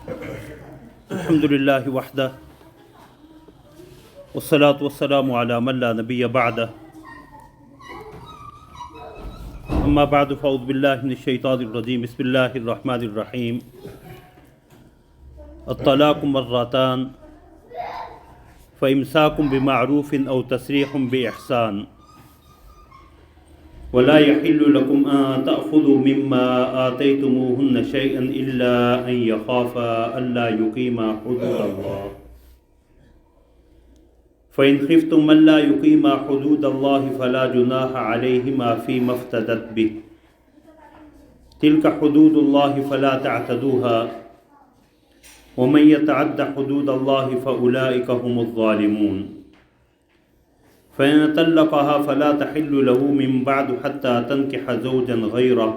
الحمدللہ وحدہ والصلاة والسلام علی من لا نبی بعدہ اما بعد فاعوذ باللہ من الشیطان الرجیم بسم اللہ الرحمن الرحیم الطلاق مرتان فامساک بمعروف او تسریح باحسان ولا يحل لكم أن تأخذوا مما آتيتموهن شيئا إلا أن يخافا ألا يقيما حدود الله فإن خفتم ألا يقيما حدود الله فلا جناح عليهما فيما افتدت به تلك حدود الله فلا تعتدوها ومن يتعد حدود الله فأولئك هم الظالمون فإن طلقها فلا تحل له من بعد حتى تنكح زوجا غيره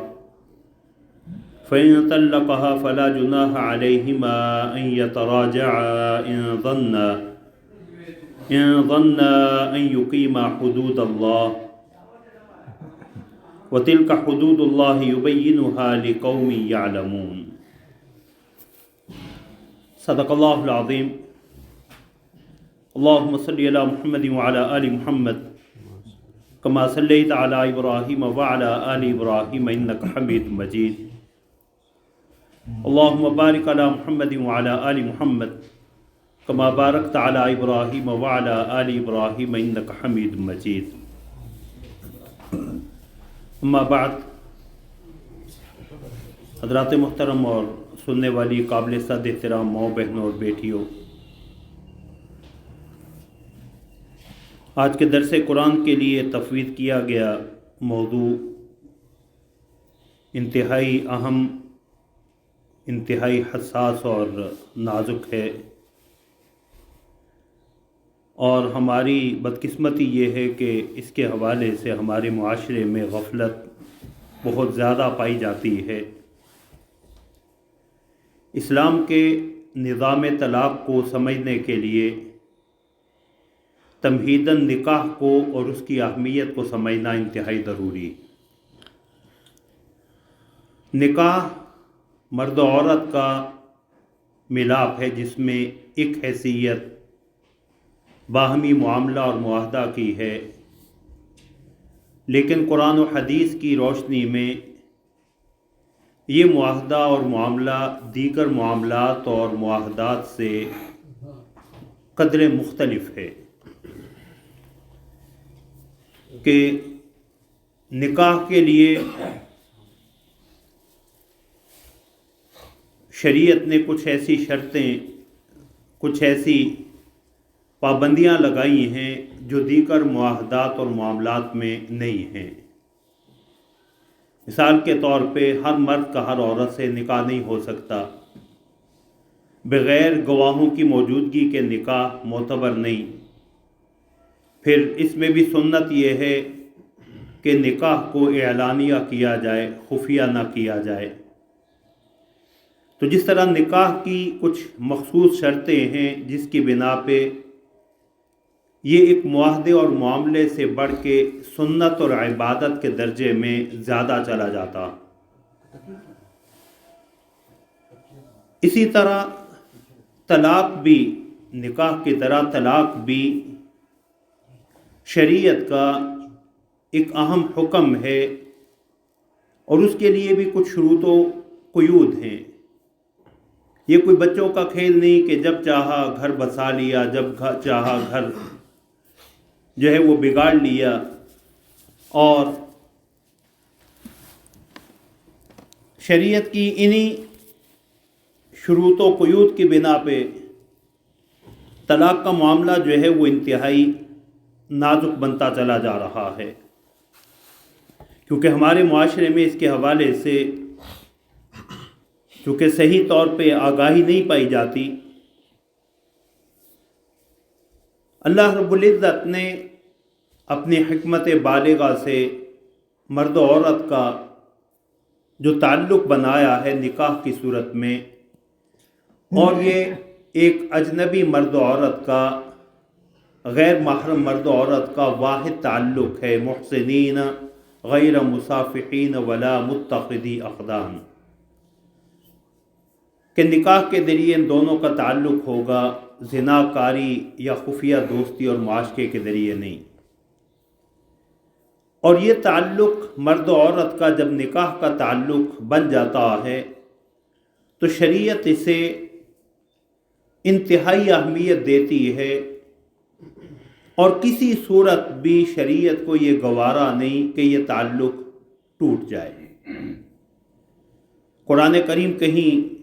فإن طلقها فلا جناح عليهما أن يتراجعا إن ظنا أن يقيما حدود الله وتلك حدود الله يبينها لقوم يعلمون صدق الله العظيم اللهم صل على محمد وعلى آل محمد كما صليت على إبراهيم وعلى آل إبراهيم إنك حميد مجيد اللهم بارك على محمد وعلى آل محمد كما باركت على إبراهيم وعلى آل إبراهيم إنك حميد مجيد اما بعد حضرات محترم اور سننے والی قابل صد احترام ماؤں بہنوں اور بیٹیوں، آج کے درس قرآن کے لیے تفویض کیا گیا موضوع انتہائی اہم، انتہائی حساس اور نازک ہے، اور ہماری بدقسمتی یہ ہے کہ اس کے حوالے سے ہمارے معاشرے میں غفلت بہت زیادہ پائی جاتی ہے۔ اسلام کے نظام طلاق کو سمجھنے کے لیے تمہیداً نکاح کو اور اس کی اہمیت کو سمجھنا انتہائی ضروری۔ نکاح مرد و عورت کا ملاپ ہے جس میں ایک حیثیت باہمی معاملہ اور معاہدہ کی ہے، لیکن قرآن و حدیث کی روشنی میں یہ معاہدہ اور معاملہ دیگر معاملات اور معاہدات سے قدر مختلف ہے کہ نکاح کے لیے شریعت نے کچھ ایسی شرطیں، کچھ ایسی پابندیاں لگائی ہیں جو دیگر معاہدات اور معاملات میں نہیں ہیں۔ مثال کے طور پہ ہر مرد کا ہر عورت سے نکاح نہیں ہو سکتا، بغیر گواہوں کی موجودگی کے نکاح معتبر نہیں۔ پھر اس میں بھی سنت یہ ہے کہ نکاح کو اعلانیہ کیا جائے، خفیہ نہ کیا جائے۔ تو جس طرح نکاح کی کچھ مخصوص شرطیں ہیں جس کی بنا پہ یہ ایک معاہدے اور معاملے سے بڑھ کے سنت اور عبادت کے درجے میں زیادہ چلا جاتا، اسی طرح طلاق بھی، نکاح کی طرح طلاق بھی شریعت کا ایک اہم حکم ہے، اور اس کے لیے بھی کچھ شروط و قیود ہیں۔ یہ کوئی بچوں کا کھیل نہیں کہ جب چاہا گھر بسا لیا، جب چاہا گھر جو ہے وہ بگاڑ لیا، اور شریعت کی انہی شروط و قیود کی بنا پہ طلاق کا معاملہ جو ہے وہ انتہائی نازک بنتا چلا جا رہا ہے، کیونکہ ہمارے معاشرے میں اس کے حوالے سے چونکہ صحیح طور پہ آگاہی نہیں پائی جاتی۔ اللہ رب العزت نے اپنی حکمت بالغہ سے مرد و عورت کا جو تعلق بنایا ہے نکاح کی صورت میں، اور یہ ایک اجنبی مرد و عورت کا، غیر محرم مرد و عورت کا واحد تعلق ہے، محسنین غیر مصافحین ولا متخذی اخدان۔ کہ نکاح کے ذریعے ان دونوں کا تعلق ہوگا، زناکاری یا خفیہ دوستی اور معاشقے کے ذریعے نہیں۔ اور یہ تعلق مرد و عورت کا جب نکاح کا تعلق بن جاتا ہے تو شریعت اسے انتہائی اہمیت دیتی ہے، اور کسی صورت بھی شریعت کو یہ گوارا نہیں کہ یہ تعلق ٹوٹ جائے۔ قرآن کریم کہیں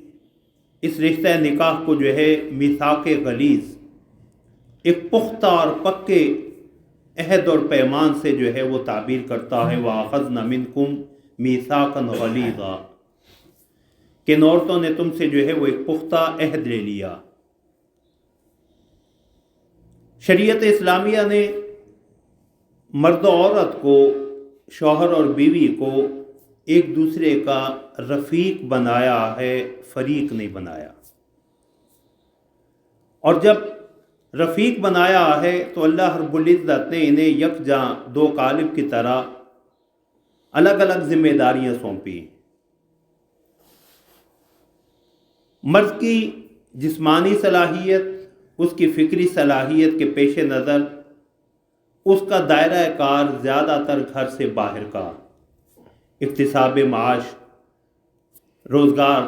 اس رشتہ نکاح کو جو ہے میثاق غلیظ، ایک پختہ اور پکے عہد اور پیمان سے جو ہے وہ تعبیر کرتا ہے، وَأَخَذْنَ مِنْكُمْ مِيثَاقًا غَلِيظًا، کہ ان عورتوں نے تم سے جو ہے وہ ایک پختہ عہد لے لیا۔ شریعت اسلامیہ نے مرد و عورت کو، شوہر اور بیوی کو ایک دوسرے کا رفیق بنایا ہے، فریق نہیں بنایا۔ اور جب رفیق بنایا ہے تو اللہ رب العزت نے انہیں یکجاں دو قالب کی طرح الگ الگ ذمہ داریاں سونپی۔ مرد کی جسمانی صلاحیت، اس کی فکری صلاحیت کے پیش نظر اس کا دائرہ کار زیادہ تر گھر سے باہر کا، اکتساب معاش، روزگار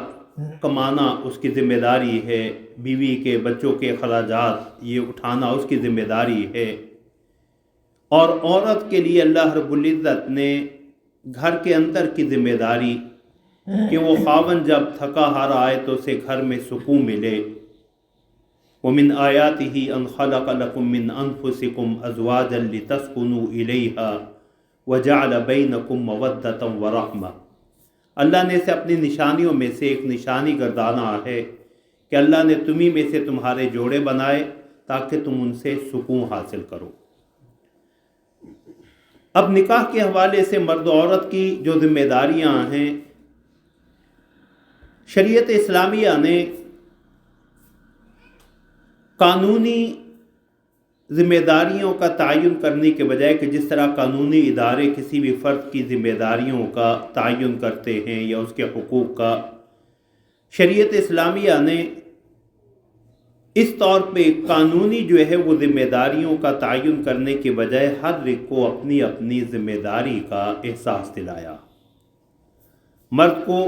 کمانا اس کی ذمہ داری ہے، بیوی کے بچوں کے اخراجات یہ اٹھانا اس کی ذمہ داری ہے۔ اور عورت کے لیے اللہ رب العزت نے گھر کے اندر کی ذمہ داری کہ وہ خاوند جب تھکا ہارا آئے تو اسے گھر میں سکون ملے۔ وَمِنْ آيَاتِهِ أَنْ خَلَقَ لَكُم مِّنْ أَنفُسِكُمْ أَزْوَاجًا لِتَسْكُنُوا إِلَيْهَا وَجَعَلَ بَيْنَكُم مَّوَدَّةً وَرَحْمَةً، اللہ نے اسے اپنی نشانیوں میں سے ایک نشانی گردانا ہے کہ اللہ نے تمہیں میں سے تمہارے جوڑے بنائے تاکہ تم ان سے سکون حاصل کرو۔ اب نکاح کے حوالے سے مرد و عورت کی جو ذمہ داریاں ہیں، شریعت اسلامیہ نے قانونی ذمہ داریوں کا تعین کرنے کے بجائے کہ جس طرح قانونی ادارے کسی بھی فرد کی ذمہ داریوں کا تعین کرتے ہیں یا اس کے حقوق کا، شریعت اسلامیہ نے اس طور پہ قانونی جو ہے وہ ذمہ داریوں کا تعین کرنے کے بجائے ہر ایک کو اپنی اپنی ذمہ داری کا احساس دلایا۔ مرد کو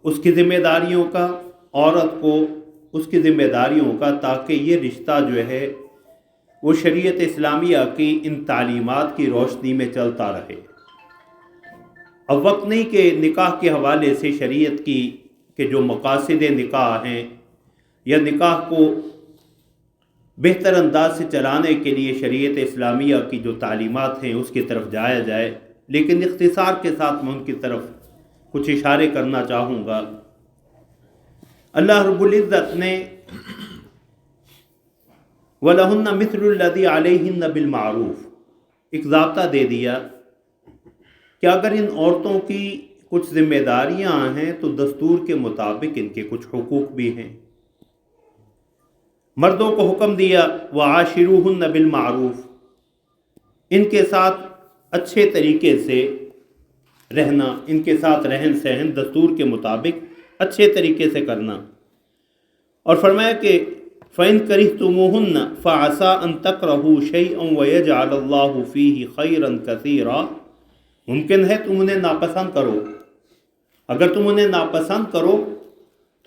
اس کی ذمہ داریوں کا، عورت کو اس کی ذمہ داریوں کا، تاکہ یہ رشتہ جو ہے وہ شریعت اسلامیہ کی ان تعلیمات کی روشنی میں چلتا رہے۔ اب وقت نہیں کہ نکاح کے حوالے سے شریعت کی کہ جو مقاصد نکاح ہیں یا نکاح کو بہتر انداز سے چلانے کے لیے شریعت اسلامیہ کی جو تعلیمات ہیں اس کی طرف جایا جائے، لیکن اختصار کے ساتھ میں ان کی طرف کچھ اشارے کرنا چاہوں گا۔ اللہ رب العزت نے وَلَهُنَّ مِثْلُ الَّذِي عَلَيْهِنَّ بِالْمَعْرُوفِ، ایک ضابطہ دے دیا کہ اگر ان عورتوں کی کچھ ذمہ داریاں ہیں تو دستور کے مطابق ان کے کچھ حقوق بھی ہیں۔ مردوں کو حکم دیا وَعَاشِرُوهُنَّ بِالْمَعْرُوفِ، ان کے ساتھ اچھے طریقے سے رہنا، ان کے ساتھ رہن سہن دستور کے مطابق اچھے طریقے سے کرنا۔ اور فرمایا کہ فَإِن كَرِهْتُمُوهُنَّ فَعَسَىٰ أَن تَكْرَهُوا شَيْئًا وَيَجْعَلَ اللَّهُ فِيهِ خَيْرًا كَثِيرًا، ممکن ہے تم انہیں ناپسند کرو، اگر تم انہیں ناپسند کرو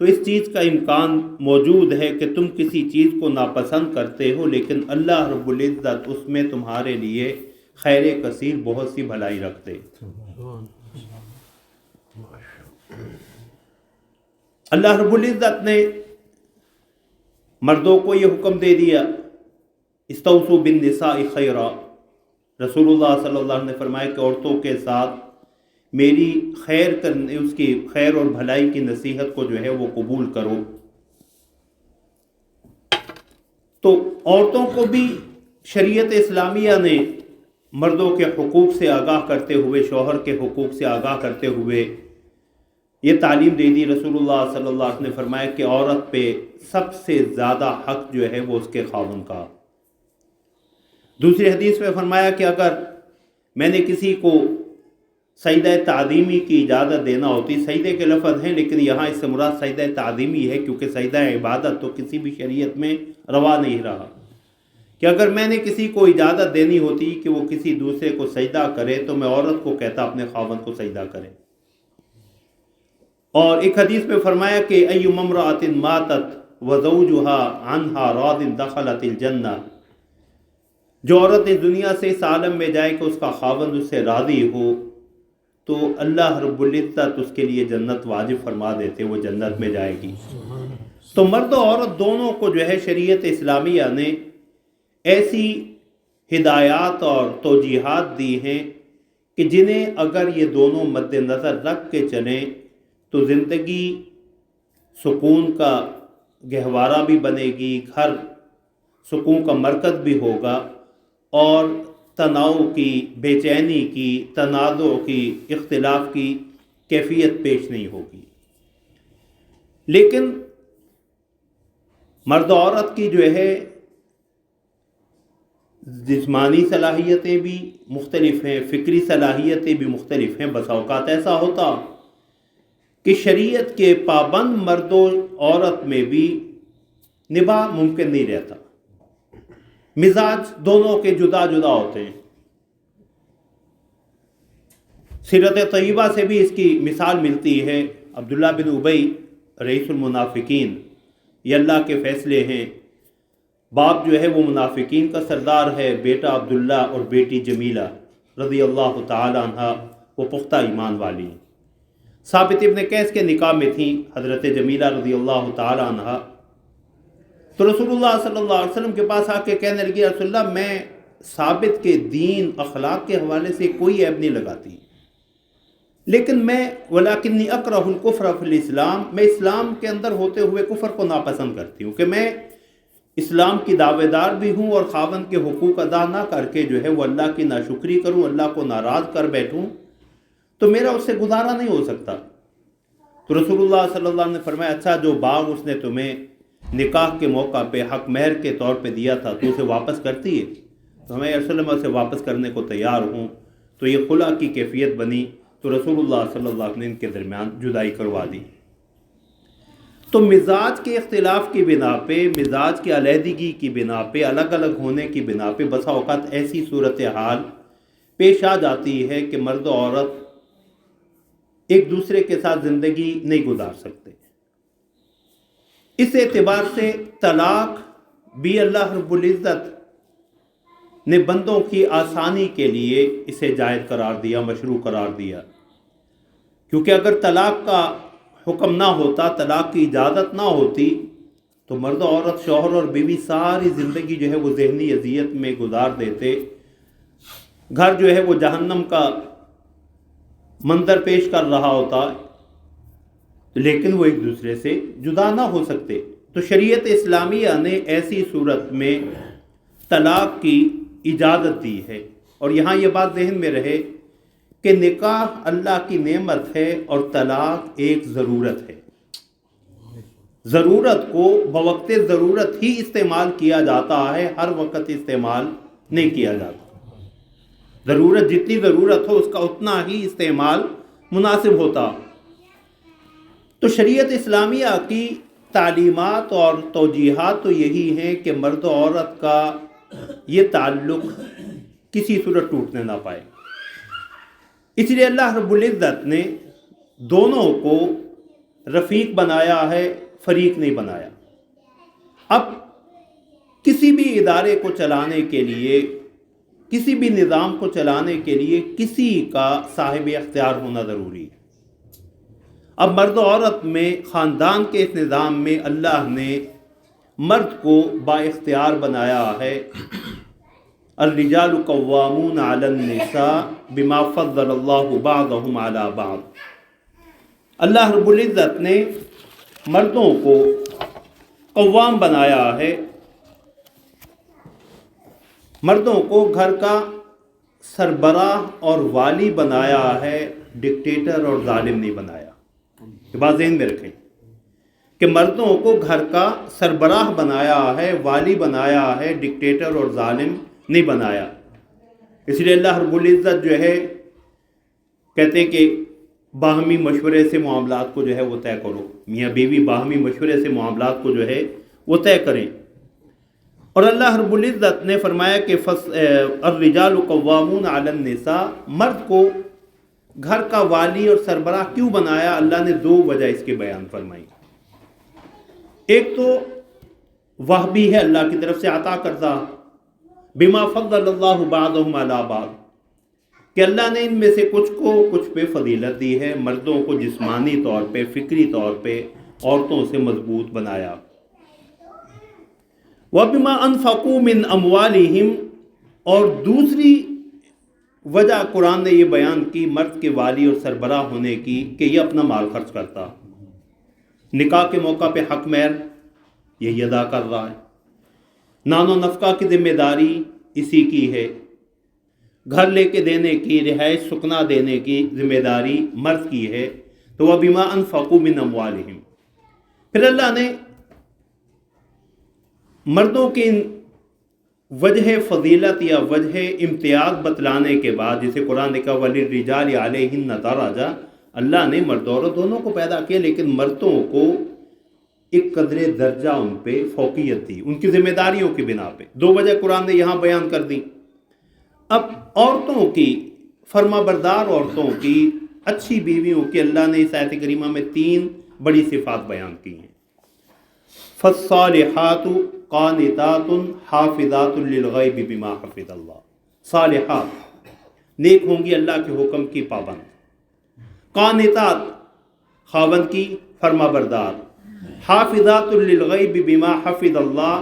تو اس چیز کا امکان موجود ہے کہ تم کسی چیز کو ناپسند کرتے ہو، لیکن اللہ رب العزت اس میں تمہارے لیے خیر کثیر بہت سی بھلائی رکھتے۔ اللہ رب العزت نے مردوں کو یہ حکم دے دیا استوصوا بالنساء خیرا، رسول اللہ صلی اللہ علیہ وسلم نے فرمایا کہ عورتوں کے ساتھ میری خیر کرنے، اس کی خیر اور بھلائی کی نصیحت کو جو ہے وہ قبول کرو۔ تو عورتوں کو بھی شریعت اسلامیہ نے مردوں کے حقوق سے آگاہ کرتے ہوئے، شوہر کے حقوق سے آگاہ کرتے ہوئے یہ تعلیم دے دی۔ رسول اللہ صلی اللہ علیہ وسلم نے فرمایا کہ عورت پہ سب سے زیادہ حق جو ہے وہ اس کے خاوند کا۔ دوسری حدیث میں فرمایا کہ اگر میں نے کسی کو سجدہ تعظیمی کی اجازت دینا ہوتی. سجدے کے لفظ ہیں لیکن یہاں اس سے مراد سجدہ تعظیمی ہے، کیونکہ سجدہ عبادت تو کسی بھی شریعت میں روا نہیں رہا کہ اگر میں نے کسی کو اجازت دینی ہوتی کہ وہ کسی دوسرے کو سجدہ کرے تو میں عورت کو کہتا اپنے خاوند کو سجدہ کرے. اور ایک حدیث میں فرمایا کہ ایم امرأۃ ماتت وزوجها عنها راض دخلت الجنہ، جو عورت اس دنیا سے اس عالم میں جائے کہ اس کا خاوند اس سے راضی ہو تو اللہ رب العزت اس کے لیے جنت واجب فرما دیتے، وہ جنت میں جائے گی. تو مرد و عورت دونوں کو جو ہے شریعت اسلامیہ نے ایسی ہدایات اور توجیہات دی ہیں کہ جنہیں اگر یہ دونوں مد نظر رکھ کے چلیں تو زندگی سکون کا گہوارہ بھی بنے گی، گھر سکون کا مرکز بھی ہوگا، اور تناؤ کی، بے چینی کی، تنازع کی، اختلاف کی کیفیت پیش نہیں ہوگی. لیکن مرد و عورت کی جو ہے جسمانی صلاحیتیں بھی مختلف ہیں، فکری صلاحیتیں بھی مختلف ہیں. بسا اوقات ایسا ہوتا کہ شریعت کے پابند مرد و عورت میں بھی نباہ ممکن نہیں رہتا، مزاج دونوں کے جدا جدا ہوتے ہیں. سیرت طیبہ سے بھی اس کی مثال ملتی ہے. عبداللہ بن ابی رئیس المنافقین، یہ اللہ کے فیصلے ہیں. باپ جو ہے وہ منافقین کا سردار ہے، بیٹا عبداللہ اور بیٹی جمیلہ رضی اللہ تعالی عنہ وہ پختہ ایمان والی ہیں. ثابت ابن قیس کے نکاح میں تھیں حضرت جمیلہ رضی اللہ تعالی عنہ. تو رسول اللہ صلی اللہ علیہ وسلم کے پاس آ کے کہنے لگی رسول اللہ میں ثابت کے دین اخلاق کے حوالے سے کوئی عیب نہیں لگاتی، لیکن میں ولیکنی اکرہ الکفر فی الاسلام، میں اسلام کے اندر ہوتے ہوئے کفر کو ناپسند کرتی ہوں کہ میں اسلام کی دعوے دار بھی ہوں اور خاوند کے حقوق ادا نہ کر کے جو ہے وہ اللہ کی ناشکری کروں، اللہ کو ناراض کر بیٹھوں، تو میرا اس سے گزارا نہیں ہو سکتا. تو رسول اللہ صلی اللہ علیہ وسلم نے فرمایا اچھا جو باغ اس نے تمہیں نکاح کے موقع پہ حق مہر کے طور پہ دیا تھا تو اسے واپس کرتی ہے؟ تو ہمیں رسول اللہ اسے واپس کرنے کو تیار ہوں. تو یہ خلا کی کیفیت بنی. تو رسول اللہ صلی اللہ علیہ وسلم نے ان کے درمیان جدائی کروا دی. تو مزاج کے اختلاف کی بنا پہ، مزاج کی علیحدگی کی بنا پہ، الگ الگ ہونے کی بنا پہ بسا اوقات ایسی صورتحال پیش آ جاتی ہے کہ مرد و عورت ایک دوسرے کے ساتھ زندگی نہیں گزار سکتے. اس اعتبار سے طلاق بھی اللہ رب العزت نے بندوں کی آسانی کے لیے اسے جائز قرار دیا، مشروع قرار دیا. کیونکہ اگر طلاق کا حکم نہ ہوتا، طلاق کی اجازت نہ ہوتی تو مرد و عورت، شوہر اور بیوی ساری زندگی جو ہے وہ ذہنی اذیت میں گزار دیتے، گھر جو ہے وہ جہنم کا منظر پیش کر رہا ہوتا، لیکن وہ ایک دوسرے سے جدا نہ ہو سکتے. تو شریعت اسلامیہ نے ایسی صورت میں طلاق کی اجازت دی ہے. اور یہاں یہ بات ذہن میں رہے کہ نکاح اللہ کی نعمت ہے اور طلاق ایک ضرورت ہے. ضرورت کو بوقت ضرورت ہی استعمال کیا جاتا ہے، ہر وقت استعمال نہیں کیا جاتا. ضرورت جتنی ضرورت ہو اس کا اتنا ہی استعمال مناسب ہوتا. تو شریعت اسلامیہ کی تعلیمات اور توجیہات تو یہی ہیں کہ مرد و عورت کا یہ تعلق کسی صورت ٹوٹنے نہ پائے. اس لیے اللہ رب العزت نے دونوں کو رفیق بنایا ہے، فریق نہیں بنایا. اب کسی بھی ادارے کو چلانے کے لیے، کسی بھی نظام کو چلانے کے لیے کسی کا صاحب اختیار ہونا ضروری ہے. اب مرد و عورت میں، خاندان کے اس نظام میں اللہ نے مرد کو با اختیار بنایا ہے. الرجال قوامون علی النساء بما فضل اللہ بعضهم علی بعض. اللہ رب العزت نے مردوں کو قوام بنایا ہے، مردوں کو گھر کا سربراہ اور والی بنایا ہے، ڈکٹیٹر اور ظالم نہیں بنایا. یہ بات ذہن میں رکھیں کہ مردوں کو گھر کا سربراہ بنایا ہے، والی بنایا ہے، ڈکٹیٹر اور ظالم نہیں بنایا. اس لیے اللہ رب العزت جو ہے کہتے ہیں کہ باہمی مشورے سے معاملات کو جو ہے وہ طے کرو، میاں بیوی باہمی مشورے سے معاملات کو جو ہے وہ طے کریں۔ اور اللہ رب العزت نے فرمایا کہ الرجال قوامون علی النساء، مرد کو گھر کا والی اور سربراہ کیوں بنایا؟ اللہ نے دو وجہ اس کے بیان فرمائی۔ ایک تو وہبی ہے، اللہ کی طرف سے عطا کردہ، بما فضل اللہ بعضهم علی بعض، کہ اللہ نے ان میں سے کچھ کو کچھ پہ فضیلت دی ہے، مردوں کو جسمانی طور پہ، فکری طور پہ عورتوں سے مضبوط بنایا۔ وَبِمَا أَنفَقُوا مِنْ أَمْوَالِهِمْ، اور دوسری وجہ قرآن نے یہ بیان کی مرد کے والی اور سربراہ ہونے کی کہ یہ اپنا مال خرچ کرتا، نکاح کے موقع پہ حق مہر یہی ادا کر رہا ہے، نان و نفقہ کی ذمہ داری اسی کی ہے، گھر لے کے دینے کی، رہائش سکنا دینے کی ذمہ داری مرد کی ہے۔ تو وَبِمَا أَنفَقُوا مِنْ أَمْوَالِهِمْ، پھر اللہ نے مردوں کی وجہ فضیلت یا وجہ امتیاز بتلانے کے بعد، جسے قرآن نے کہا وَلِلرِّجَالِ عَلَيْهِنَّ دَرَجَةٌ، اللہ نے مرد اور دونوں کو پیدا کیا، لیکن مردوں کو ایک قدر درجہ ان پہ فوقیت دی، ان کی ذمہ داریوں کی بنا پہ۔ دو وجہ قرآن نے یہاں بیان کر دی۔ اب عورتوں کی، فرما بردار عورتوں کی، اچھی بیویوں کی اللہ نے اس آیت کریمہ میں تین بڑی صفات بیان کی ہیں۔ فَالصَّالِحَاتُ قَانِتَاتٌ حَافِظَاتٌ لِلْغَيْبِ بِمَا حَفِظَ اللَّهُ، صالحات نیک ہوں گی اللہ کے حکم کی پابند، قانتات خاوند کی فرما بردار، حافظات للغیب بما حفظ اللہ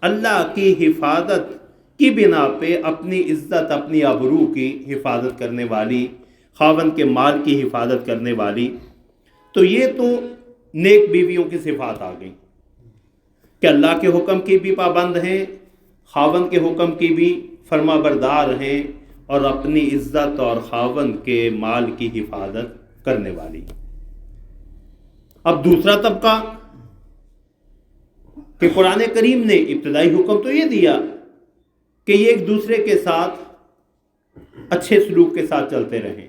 اللہ کی حفاظت کی بنا پہ اپنی عزت اپنی آبرو کی حفاظت کرنے والی، خاوند کے مال کی حفاظت کرنے والی۔ تو یہ تو نیک بیویوں کی صفات آ گئیں کہ اللہ کے حکم کی بھی پابند ہیں، خاوند کے حکم کی بھی فرما بردار ہیں، اور اپنی عزت اور خاوند کے مال کی حفاظت کرنے والی۔ اب دوسرا طبقہ کہ قرآن کریم نے ابتدائی حکم تو یہ دیا کہ یہ ایک دوسرے کے ساتھ اچھے سلوک کے ساتھ چلتے رہیں،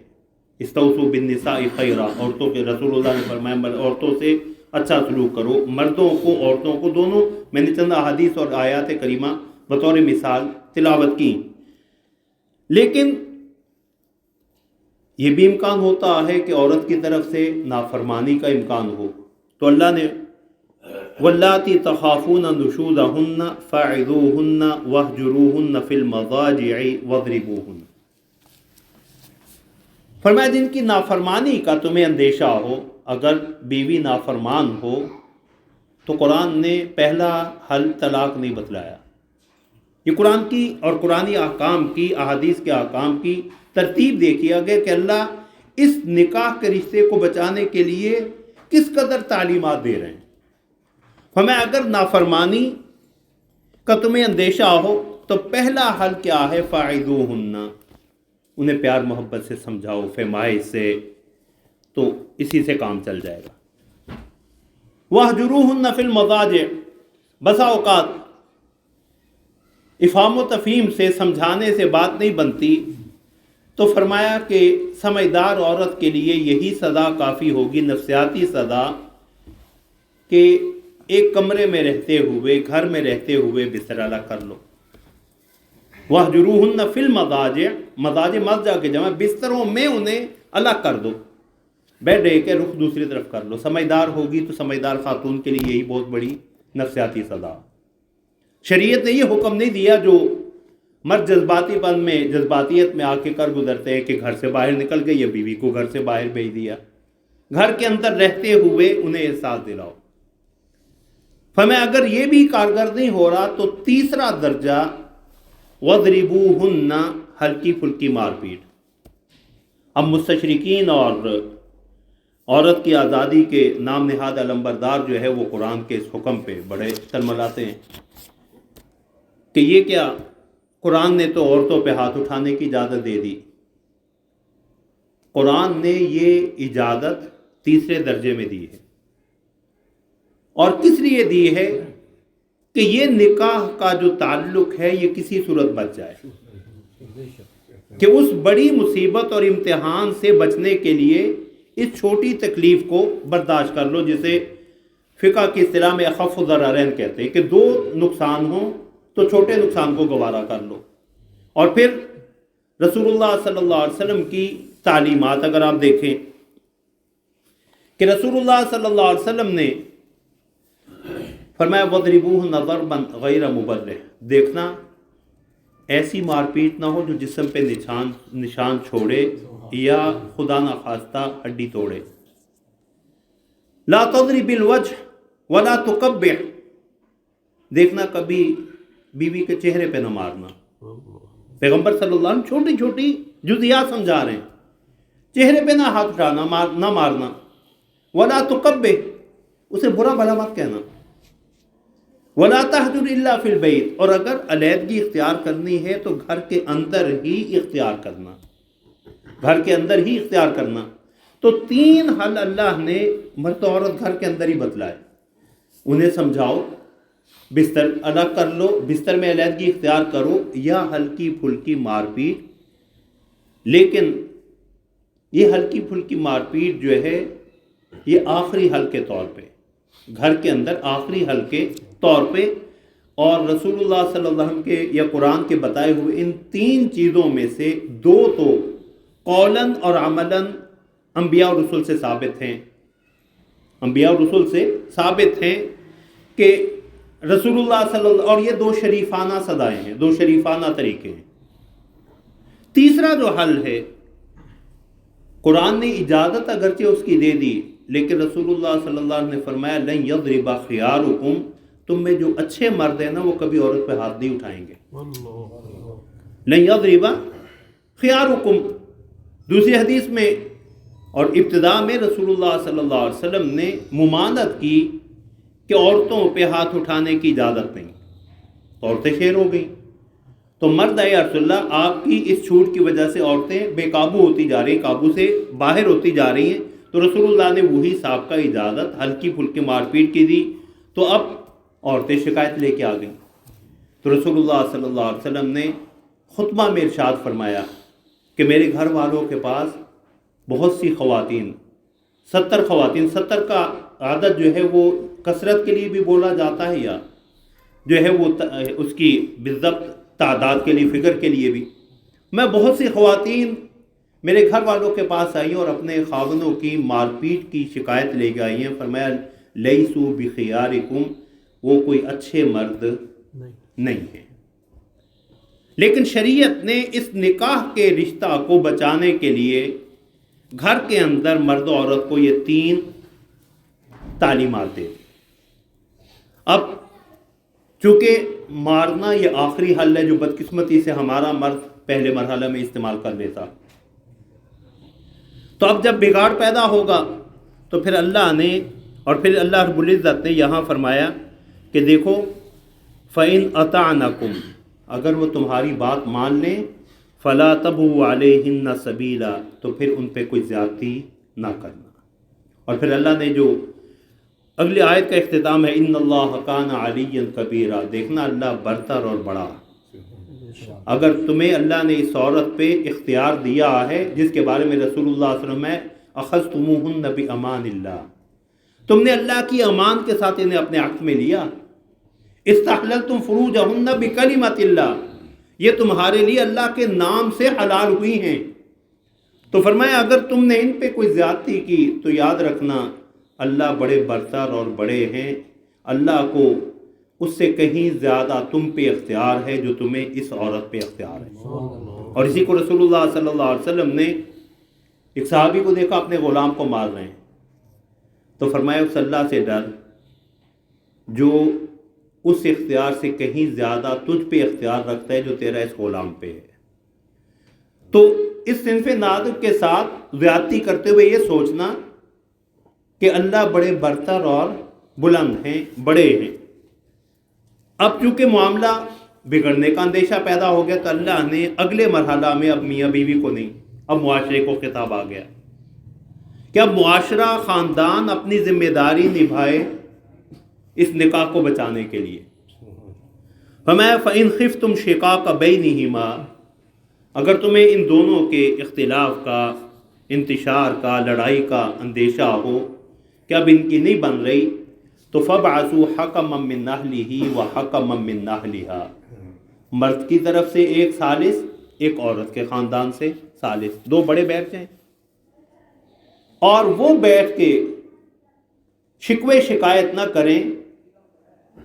استوصوا بالنساء خیرا، عورتوں کے رسول اللہ نے فرمایا عورتوں سے اچھا سلوک کرو، مردوں کو عورتوں کو دونوں۔ میں نے چند احادیث اور آیات کریمہ بطور مثال تلاوت کی، لیکن یہ بھی امکان ہوتا ہے کہ عورت کی طرف سے نافرمانی کا امکان ہو، تو اللہ نے واللاتی تخافون نشوزہن فاعظوہن واہجروہن فی المضاجع واضربوہن، فرمایا جن کی نافرمانی کا تمہیں اندیشہ ہو، اگر بیوی نافرمان ہو تو قرآن نے پہلا حل طلاق نہیں بتلایا۔ یہ قرآن کی اور قرآنی احکام کی، احادیث کے احکام کی ترتیب دیکھیا گیا کہ اللہ اس نکاح کے رشتے کو بچانے کے لیے کس قدر تعلیمات دے رہے ہیں۔ ہمیں اگر نافرمانی کا تمہیں اندیشہ ہو تو پہلا حل کیا ہے؟ فاعظوہن، انہیں پیار محبت سے سمجھاؤ، فہمائش سے، تو اسی سے کام چل جائے گا۔ واہجروہن فی المضاجع، بسا اوقات افہام و تفہیم سے، سمجھانے سے بات نہیں بنتی، تو فرمایا کہ سمجھدار عورت کے لیے یہی سزا کافی ہوگی، نفسیاتی سزا، کہ ایک کمرے میں رہتے ہوئے، گھر میں رہتے ہوئے بستر الگ کر لو۔ وَاهْجُرُوهُنَّ فِي الْمَضَاجِعِ، مضاجع مضجع کے جمع، بستروں میں انہیں الگ کر دو، بیڈ کے رخ دوسری طرف کر لو۔ سمجھدار ہوگی تو سمجھدار خاتون کے لیے یہی بہت بڑی نفسیاتی سزا۔ شریعت نے یہ حکم نہیں دیا جو مرد جذباتی پن میں، جذباتیت میں آ کے کر گزرتے ہیں کہ گھر سے باہر نکل گئے یا بیوی کو گھر سے باہر بھیج دیا۔ گھر کے اندر رہتے ہوئے انہیں احساس دلاؤ۔ ہمیں اگر یہ بھی کارگر نہیں ہو رہا تو تیسرا درجہ وَضْرِبُوهُنَّ، ہلکی پھلکی مار پیٹ۔ اب مستشرقین اور عورت کی آزادی کے نام نہاد علمبردار جو ہے وہ قرآن کے اس حکم پہ بڑے تلملاتے ہیں کہ یہ کیا، قرآن نے تو عورتوں پہ ہاتھ اٹھانے کی اجازت دے دی۔ قرآن نے یہ اجازت تیسرے درجے میں دی ہے، اور کس لیے دی ہے؟ کہ یہ نکاح کا جو تعلق ہے یہ کسی صورت بچ جائے۔ کہ اس بڑی مصیبت اور امتحان سے بچنے کے لیے اس چھوٹی تکلیف کو برداشت کر لو، جسے فقہ کی اصطلاح میں اخف الضررین کہتے ہیں کہ دو نقصان ہوں تو چھوٹے نقصان کو گوارا کر لو۔ اور پھر رسول اللہ صلی اللہ علیہ وسلم کی تعلیمات اگر آپ دیکھیں کہ رسول اللہ صلی اللہ علیہ وسلم نے فرمایا وَضْرِبُوهُنَّ ضَرْبًا غَيْرَ مُبَرِّحٍ، دیکھنا ایسی مار پیٹ نہ ہو جو جسم پہ نشان چھوڑے یا خدا نخواستہ ہڈی توڑے۔ لا تضرب الوجہ ولا تقبح، دیکھنا کبھی بیوی کے چہرے پہ نہ مارنا۔ پیغمبر صلی اللہ علیہ وسلم چھوٹی چھوٹی جزیات سمجھا رہے ہیں، چہرے پہ نہ ہاتھ اٹھانا، نہ مارنا۔ ولا تقبح، اسے برا بھلا مت کہنا۔ ولا تہجر الا فی البیت، اور اگر علیحدگی اختیار کرنی ہے تو گھر کے اندر ہی اختیار کرنا، گھر کے اندر ہی اختیار کرنا۔ تو تین حل اللہ نے مرد و عورت گھر کے اندر ہی بتلائے۔ انہیں سمجھاؤ، بستر الگ کر لو، بستر میں علیحدگی اختیار کرو، یا ہلکی پھلکی مار پیٹ۔ لیکن یہ ہلکی پھلکی مار پیٹ جو ہے یہ آخری حل کے طور پہ، گھر کے اندر آخری حل کے طور پہ، اور رسول اللہ صلی اللہ علیہ وسلم کے یا قرآن کے بتائے ہوئے ان تین چیزوں میں سے دو تو قولاً اور عملاً انبیاء اور رسول سے ثابت ہیں، انبیاء اور رسول سے ثابت ہیں کہ رسول اللہ صلی اللہ، اور یہ دو شریفانہ صدائیں ہیں، دو شریفانہ طریقے ہیں۔ تیسرا جو حل ہے، قرآن نے اجازت اگرچہ اس کی دے دی، لیکن رسول اللہ صلی اللہ علیہ وسلم نے فرمایا لن یضرب خیارکم، تم میں جو اچھے مرد ہیں نا وہ کبھی عورت پہ ہاتھ نہیں اٹھائیں گے۔ لن یضرب خیارکم، دوسری حدیث میں اور ابتدا میں رسول اللہ صلی اللہ علیہ وسلم نے ممانعت کی کہ عورتوں پہ ہاتھ اٹھانے کی اجازت نہیں، تو عورتیں شیر ہو گئیں۔ تو مرد اے رسول اللہ، آپ کی اس چھوٹ کی وجہ سے عورتیں بے قابو ہوتی جا رہی ہیں، قابو سے باہر ہوتی جا رہی ہیں، تو رسول اللہ نے وہی سابقہ اجازت ہلکی پھلکی مار پیٹ کی دی، تو اب عورتیں شکایت لے کے آ گئیں۔ تو رسول اللہ صلی اللہ علیہ وسلم نے خطبہ میں ارشاد فرمایا کہ میرے گھر والوں کے پاس بہت سی خواتین، 70 خواتین، 70 کا عدد جو ہے وہ کثرت کے لیے بھی بولا جاتا ہے یا جو ہے وہ اس کی بالضبط تعداد کے لیے، فگر کے لیے بھی، میں بہت سی خواتین میرے گھر والوں کے پاس آئی ہیں اور اپنے خاوندوں کی مار پیٹ کی شکایت لے کے آئی ہیں۔ فرمایا لیسو بخیارکم، وہ کوئی اچھے مرد نہیں ہیں۔ لیکن شریعت نے اس نکاح کے رشتہ کو بچانے کے لیے گھر کے اندر مرد و عورت کو یہ تین تعلیمات دے دی۔ اب چونکہ مارنا یہ آخری حل ہے جو بدقسمتی سے ہمارا مرد پہلے مرحلہ میں استعمال کر لیتا، تو اب جب بگاڑ پیدا ہوگا تو پھر اللہ نے، اور پھر اللہ رب العزت نے یہاں فرمایا کہ دیکھو فَإِنْ أَطَعْنَكُمْ، اگر وہ تمہاری بات مان لیں، فَلَا تَبْغُوا عَلَيْهِنَّ سَبِيلًا، تو پھر ان پہ کوئی زیادتی نہ کرنا۔ اور پھر اللہ نے جو اگلی آیت کا اختتام ہے اِنَّ اللَّهَ كَانَ عَلِيًّا كَبِيرًا، دیکھنا اللہ برتر اور بڑا۔ اگر تمہیں اللہ نے اس عورت پہ اختیار دیا ہے جس کے بارے میں رسول اللہ صلی اللہ علیہ وسلم ہے اخذتموہن بأمان اللہ، تم نے اللہ کی امان کے ساتھ انہیں اپنے عقد میں لیا، استحللتم فروجہن بکلمۃ اللہ، یہ تمہارے لیے اللہ کے نام سے حلال ہوئی ہیں۔ تو فرمایا اگر تم نے ان پہ کوئی زیادتی کی تو یاد رکھنا اللہ بڑے برتر اور بڑے ہیں، اللہ کو اس سے کہیں زیادہ تم پہ اختیار ہے جو تمہیں اس عورت پہ اختیار ہے۔ اور اسی کو رسول اللہ صلی اللہ علیہ وسلم نے ایک صحابی کو دیکھا اپنے غلام کو مار رہے ہیں، تو فرمایا اس اللہ سے ڈر جو اس اختیار سے کہیں زیادہ تجھ پہ اختیار رکھتا ہے جو تیرا اس غلام پہ ہے۔ تو اس صنف نادر کے ساتھ زیادتی کرتے ہوئے یہ سوچنا کہ اللہ بڑے برتر اور بلند ہیں، بڑے ہیں۔ اب چونکہ معاملہ بگڑنے کا اندیشہ پیدا ہو گیا تو اللہ نے اگلے مرحلہ میں اب میاں بیوی کو نہیں، اب معاشرے کو خطاب آ گیا کہ اب معاشرہ، خاندان اپنی ذمہ داری نبھائے اس نکاح کو بچانے کے لیے۔ فرمایا فَإِنْ خِفْتُمْ شِقَاقَ بَيْنِهِمَا، اگر تمہیں ان دونوں کے اختلاف کا، انتشار کا، لڑائی کا اندیشہ ہو کہ اب ان کی نہیں بن رہی، تو فَابْعَثُوا حَكَمًا مِّنْ أَهْلِهِ وَحَكَمًا مِّنْ أَهْلِهَا، مرد کی طرف سے ایک ثالث، ایک عورت کے خاندان سے ثالث، دو بڑے بیٹھ جائیں اور وہ بیٹھ کے شکوے شکایت نہ کریں۔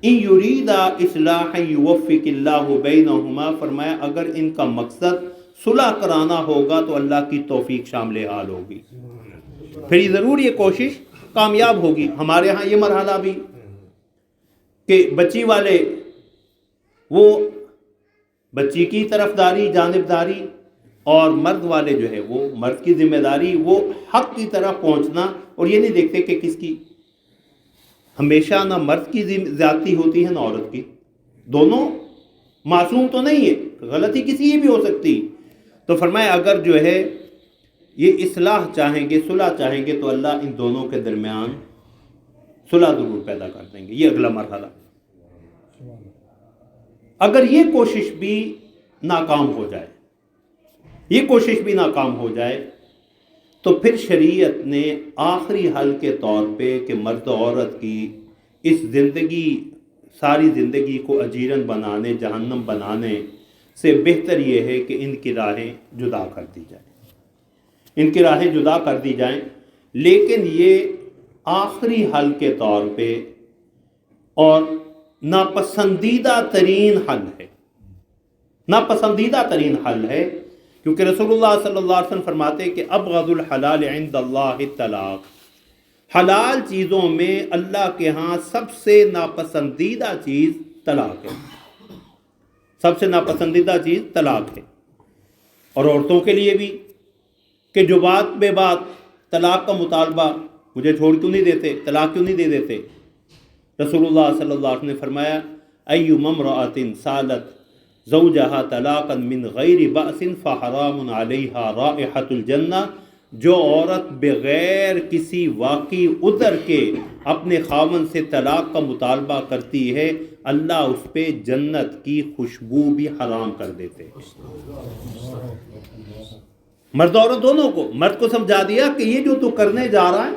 ان یریدا اصلاحا یوفق اللہ بینہما، فرمایا اگر ان کا مقصد صلح کرانا ہوگا تو اللہ کی توفیق شامل حال ہوگی، پھر ضرور یہ کوشش کامیاب ہوگی۔ ہمارے ہاں یہ مرحلہ بھی کہ بچی والے وہ بچی کی طرفداری، جانبداری، اور مرد والے جو ہے وہ مرد کی ذمہ داری، وہ حق کی طرف پہنچنا، اور یہ نہیں دیکھتے کہ کس کی، ہمیشہ نہ مرد کی زیادتی ہوتی ہے نہ عورت کی، دونوں معصوم تو نہیں ہے، غلطی کسی کی بھی ہو سکتی۔ تو فرمایا اگر جو ہے یہ اصلاح چاہیں گے، صلح چاہیں گے، تو اللہ ان دونوں کے درمیان صلح ضرور پیدا کر دیں گے۔ یہ اگلا مرحلہ۔ اگر یہ کوشش بھی ناکام ہو جائے، یہ کوشش بھی ناکام ہو جائے، تو پھر شریعت نے آخری حل کے طور پہ کہ مرد و عورت کی اس زندگی، ساری زندگی کو اجیرن بنانے، جہنم بنانے سے بہتر یہ ہے کہ ان کی راہیں جدا کر دی جائیں، ان کی راہیں جدا کر دی جائیں، لیکن یہ آخری حل کے طور پہ اور ناپسندیدہ ترین حل ہے، ناپسندیدہ ترین حل ہے، کیونکہ رسول اللہ صلی اللہ علیہ وسلم فرماتے ہیں کہ ابغض الحلال عند اللہ الطلاق، حلال چیزوں میں اللہ کے ہاں سب سے ناپسندیدہ چیز طلاق ہے، سب سے ناپسندیدہ چیز طلاق ہے۔ اور عورتوں کے لیے بھی کہ جو بات بے بات طلاق کا مطالبہ، مجھے چھوڑ کیوں نہیں دیتے، طلاق کیوں نہیں دے دیتے، رسول اللہ صلی اللہ علیہ وسلم نے فرمایا ایما امرأۃ سالت زوجہا طلاقا من غیر بأس فحرام علیہا رائحۃ الجنہ، جو عورت بغیر کسی واقعی عذر کے اپنے خاوند سے طلاق کا مطالبہ کرتی ہے، اللہ اس پہ جنت کی خوشبو بھی حرام کر دیتے۔ مرد عورت دونوں کو، مرد کو سمجھا دیا کہ یہ جو تو کرنے جا رہا ہے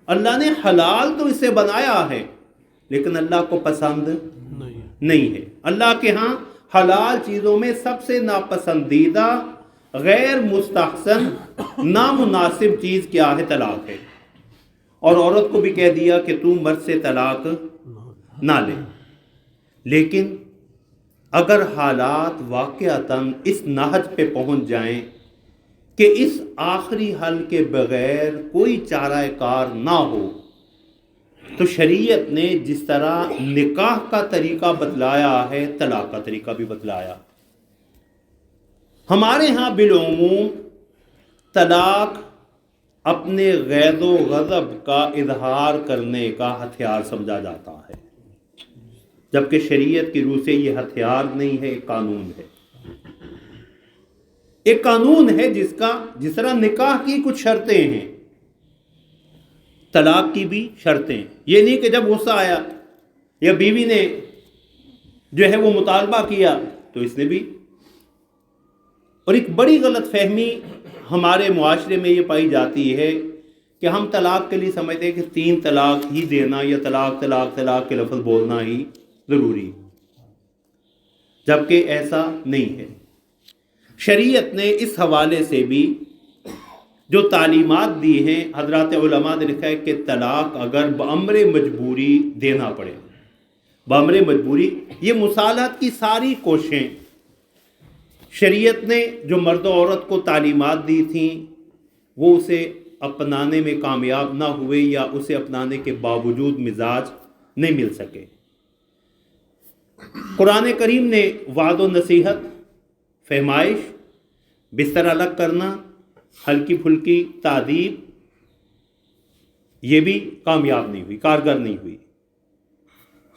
اللہ نے حلال تو اسے بنایا ہے، لیکن اللہ کو پسند نہیں ہے۔ اللہ کے ہاں حلال چیزوں میں سب سے ناپسندیدہ، غیر مستحسن، نامناسب چیز کیا ہے؟ طلاق ہے۔ اور عورت کو بھی کہہ دیا کہ تو مرد سے طلاق نہ لے، لیکن اگر حالات واقعتاً اس نہج پہ پہنچ جائیں کہ اس آخری حل کے بغیر کوئی چارہ کار نہ ہو، تو شریعت نے جس طرح نکاح کا طریقہ بتلایا ہے، طلاق کا طریقہ بھی بتلایا۔ ہمارے ہاں بالعموم طلاق اپنے غیظ و غضب کا اظہار کرنے کا ہتھیار سمجھا جاتا ہے، جبکہ شریعت کی روح سے یہ ہتھیار نہیں ہے، ایک قانون ہے، ایک قانون ہے جس طرح نکاح کی کچھ شرطیں ہیں، طلاق کی بھی شرطیں۔ یہ نہیں کہ جب غصہ آیا یا بیوی نے جو ہے وہ مطالبہ کیا تو اس نے بھی۔ اور ایک بڑی غلط فہمی ہمارے معاشرے میں یہ پائی جاتی ہے کہ ہم طلاق کے لیے سمجھتے ہیں کہ 3 طلاق ہی دینا یا طلاق طلاق طلاق کے لفظ بولنا ہی ضروری، جبکہ ایسا نہیں ہے۔ شریعت نے اس حوالے سے بھی جو تعلیمات دی ہیں، حضرات علماء نے لکھا ہے کہ طلاق اگر بامر مجبوری دینا پڑے، بامر مجبوری، یہ مصالحت کی ساری کوششیں شریعت نے جو مرد و عورت کو تعلیمات دی تھیں، وہ اسے اپنانے میں کامیاب نہ ہوئے یا اسے اپنانے کے باوجود مزاج نہیں مل سکے۔ قرآن کریم نے وعد و نصیحت، فہمائش، بستر الگ کرنا، ہلکی پھلکی تعدیب، یہ بھی کامیاب نہیں ہوئی، کارگر نہیں ہوئی۔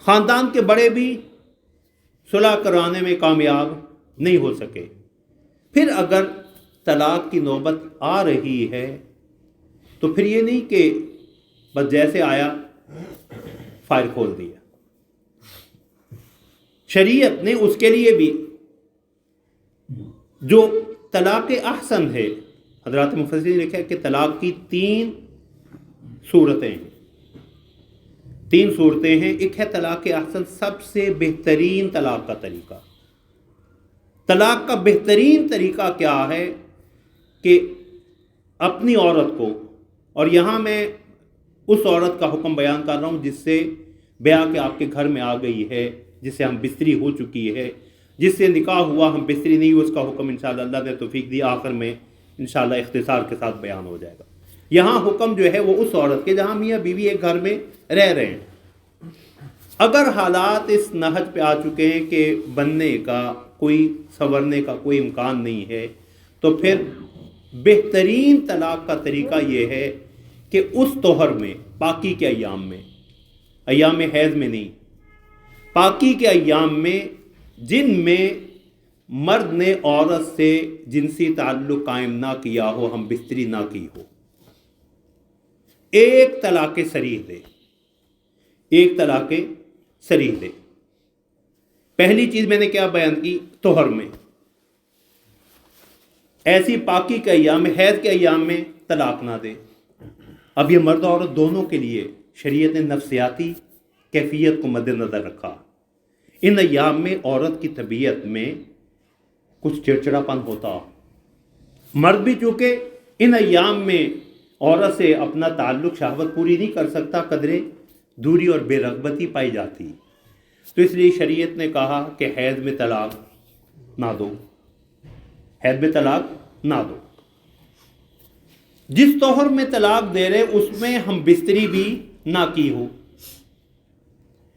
خاندان کے بڑے بھی صلح کرانے میں کامیاب نہیں ہو سکے۔ پھر اگر طلاق کی نوبت آ رہی ہے تو پھر یہ نہیں کہ بس جیسے آیا فائل کھول دیا، شریعت نے اس کے لیے بھی جو طلاق احسن ہے، حضرات مفسرین نے لکھا ہے کہ طلاق کی تین صورتیں ہیں۔ ایک ہے طلاق احسن، سب سے بہترین طلاق کا طریقہ۔ طلاق کا بہترین طریقہ کیا ہے کہ اپنی عورت کو، اور یہاں میں اس عورت کا حکم بیان کر رہا ہوں جس سے بیاہ کے آپ کے گھر میں آ گئی ہے، جس سے ہم بستری ہو چکی ہے، جس سے نکاح ہوا ہم بستری نہیں ہوئی، اس کا حکم انشاءاللہ اللہ نے توفیق دی آخر میں انشاءاللہ اختصار کے ساتھ بیان ہو جائے گا۔ یہاں حکم جو ہے وہ اس عورت کے جہاں میاں بیوی ایک گھر میں رہ رہے ہیں، اگر حالات اس نہج پہ آ چکے ہیں کہ بننے کا کوئی، سنورنے کا کوئی امکان نہیں ہے، تو پھر بہترین طلاق کا طریقہ یہ ہے کہ اس طہر میں، پاکی کے ایام میں، ایام حیض میں نہیں، پاکی کے ایام میں جن میں مرد نے عورت سے جنسی تعلق قائم نہ کیا ہو، ہم بستری نہ کی ہو، ایک طلاق صریح دے، ایک طلاق صریح دے۔ پہلی چیز میں نے کیا بیان کی؟ طہر میں، ایسی پاکی کے ایام میں، حیض کے ایام میں طلاق نہ دے۔ اب یہ مرد اور عورت دونوں کے لیے شریعت نے نفسیاتی کیفیت کو مد نظر رکھا۔ ان ایام میں عورت کی طبیعت میں کچھ چڑچڑا پن ہوتا، مرد بھی چونکہ ان ایام میں عورت سے اپنا تعلق، شہوت پوری نہیں کر سکتا، قدرے دوری اور بے رغبتی پائی جاتی، تو اس لیے شریعت نے کہا کہ حیض میں طلاق نہ دو، حیض میں طلاق نہ دو۔ جس طہر میں طلاق دے رہے اس میں ہم بستری بھی نہ کی ہو،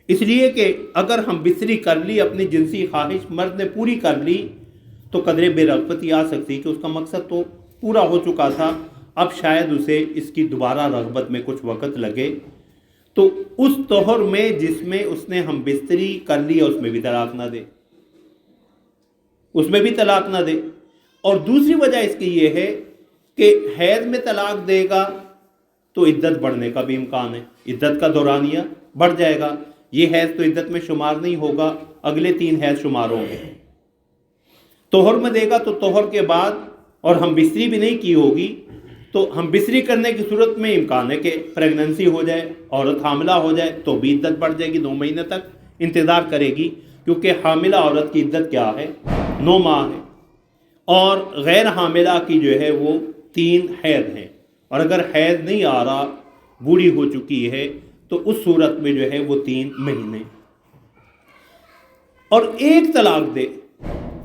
اس لیے کہ اگر ہم بستری کر لی، اپنی جنسی خواہش مرد نے پوری کر لی، تو قدرے بے رغبتی آ سکتی کہ اس کا مقصد تو پورا ہو چکا تھا، اب شاید اسے اس کی دوبارہ رغبت میں کچھ وقت لگے، تو اس طہر میں جس میں اس نے ہم بستری کر لیا اس میں بھی طلاق نہ دے، اس میں بھی طلاق نہ دے۔ اور دوسری وجہ اس کی یہ ہے کہ حیض میں طلاق دے گا تو عدت بڑھنے کا بھی امکان ہے، عدت کا دورانیہ بڑھ جائے گا، یہ حیض تو عدت میں شمار نہیں ہوگا، اگلے 3 حیض شمار ہوں گے۔ طہر میں دے گا تو طہر کے بعد، اور ہم بستری بھی نہیں کی ہوگی، تو ہم بستری کرنے کی صورت میں امکان ہے کہ پریگننسی ہو جائے، عورت حاملہ ہو جائے تو بھی عدت بڑھ جائے گی، 9 مہینے تک انتظار کرے گی، کیونکہ حاملہ عورت کی عدت کیا ہے؟ 9 ماہ ہے، اور غیر حاملہ کی جو ہے وہ 3 حیض ہیں، اور اگر حیض نہیں آ رہا، بوڑھی ہو چکی ہے، تو اس صورت میں جو ہے وہ 3 مہینے۔ اور ایک طلاق دے،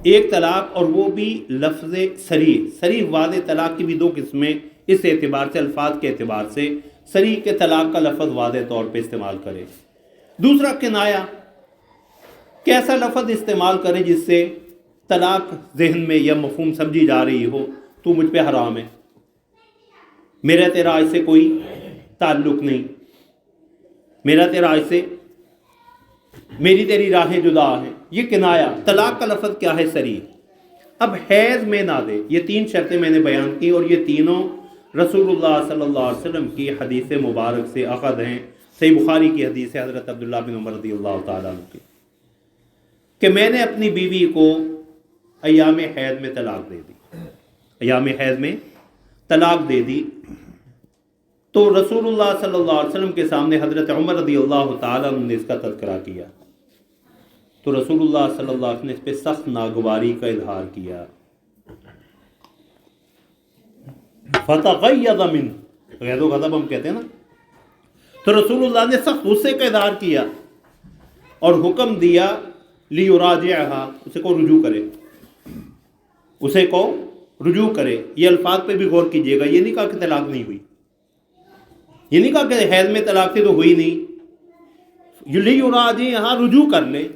ایک طلاق، اور وہ بھی لفظ صریح واضح طلاق کی بھی 2 قسمیں، اس اعتبار سے، الفاظ کے اعتبار سے صریح کے طلاق کا لفظ واضح طور پہ استعمال کرے۔ دوسرا کنایا، کیسا لفظ استعمال کرے جس سے طلاق ذہن میں یا مفہوم سمجھی جا رہی ہو، تو مجھ پہ حرام ہے، میرا تیرا اس سے کوئی تعلق نہیں، میرا تیرا اس سے، میری تیری راہیں جدا ہیں، یہ کنایا۔ طلاق کا لفظ کیا ہے؟ صریح۔ اب حیض میں نہ دے، یہ 3 شرطیں میں نے بیان کی، اور یہ تینوں رسول اللہ صلی اللہ علیہ وسلم کی حدیث مبارک سے اخذ ہیں۔ صحیح بخاری کی حدیث ہے حضرت عبداللہ بن عمر رضی اللہ تعالیٰ عنہ کی، کہ میں نے اپنی بیوی کو ایام حیض میں طلاق دے دی، ایام حیض میں طلاق دے دی، تو رسول اللہ صلی اللہ علیہ وسلم کے سامنے حضرت عمر رضی اللہ تعالیٰ عنہ نے اس کا تذکرہ کیا، تو رسول اللہ صلی اللہ علیہ وسلم نے اس پہ سخت ناگواری کا اظہار کیا۔ فتغیظ منہ، غیظ و غضب ہم کہتے ہیں نا، تو رسول اللہ نے سخت غصے کا اظہار کیا اور حکم دیا لیراجعھا، اسے کو رجوع کرے، اسے کو رجوع کرے۔ یہ الفاظ پہ بھی غور کیجئے گا، یہ نہیں کہا کہ طلاق نہیں ہوئی، یہ نہیں کہا کہ حیض میں طلاق تھی تو ہوئی نہیں، لیراجعھا، رجوع کر لے،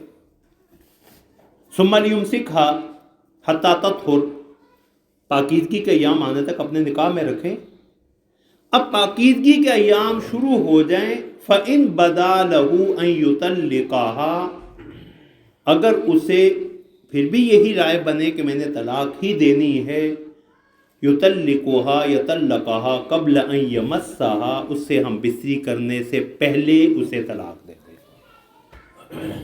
ثم لیمسکھا حتی تطہر، پاکیزگی کے ایام آنے تک اپنے نکاح میں رکھیں۔ اب پاکیزگی کے ایام شروع ہو جائیں، فَإِن بَدَا لَهُ أَن يُطَلِّقَهَا، اگر اسے پھر بھی یہی رائے بنے کہ میں نے طلاق ہی دینی ہے، يُطَلِّقُهَا يَطَلَّقَهَا قَبْلَ أَن يَمَسَّهَا، اس سے ہم بستری کرنے سے پہلے اسے طلاق دے دیں۔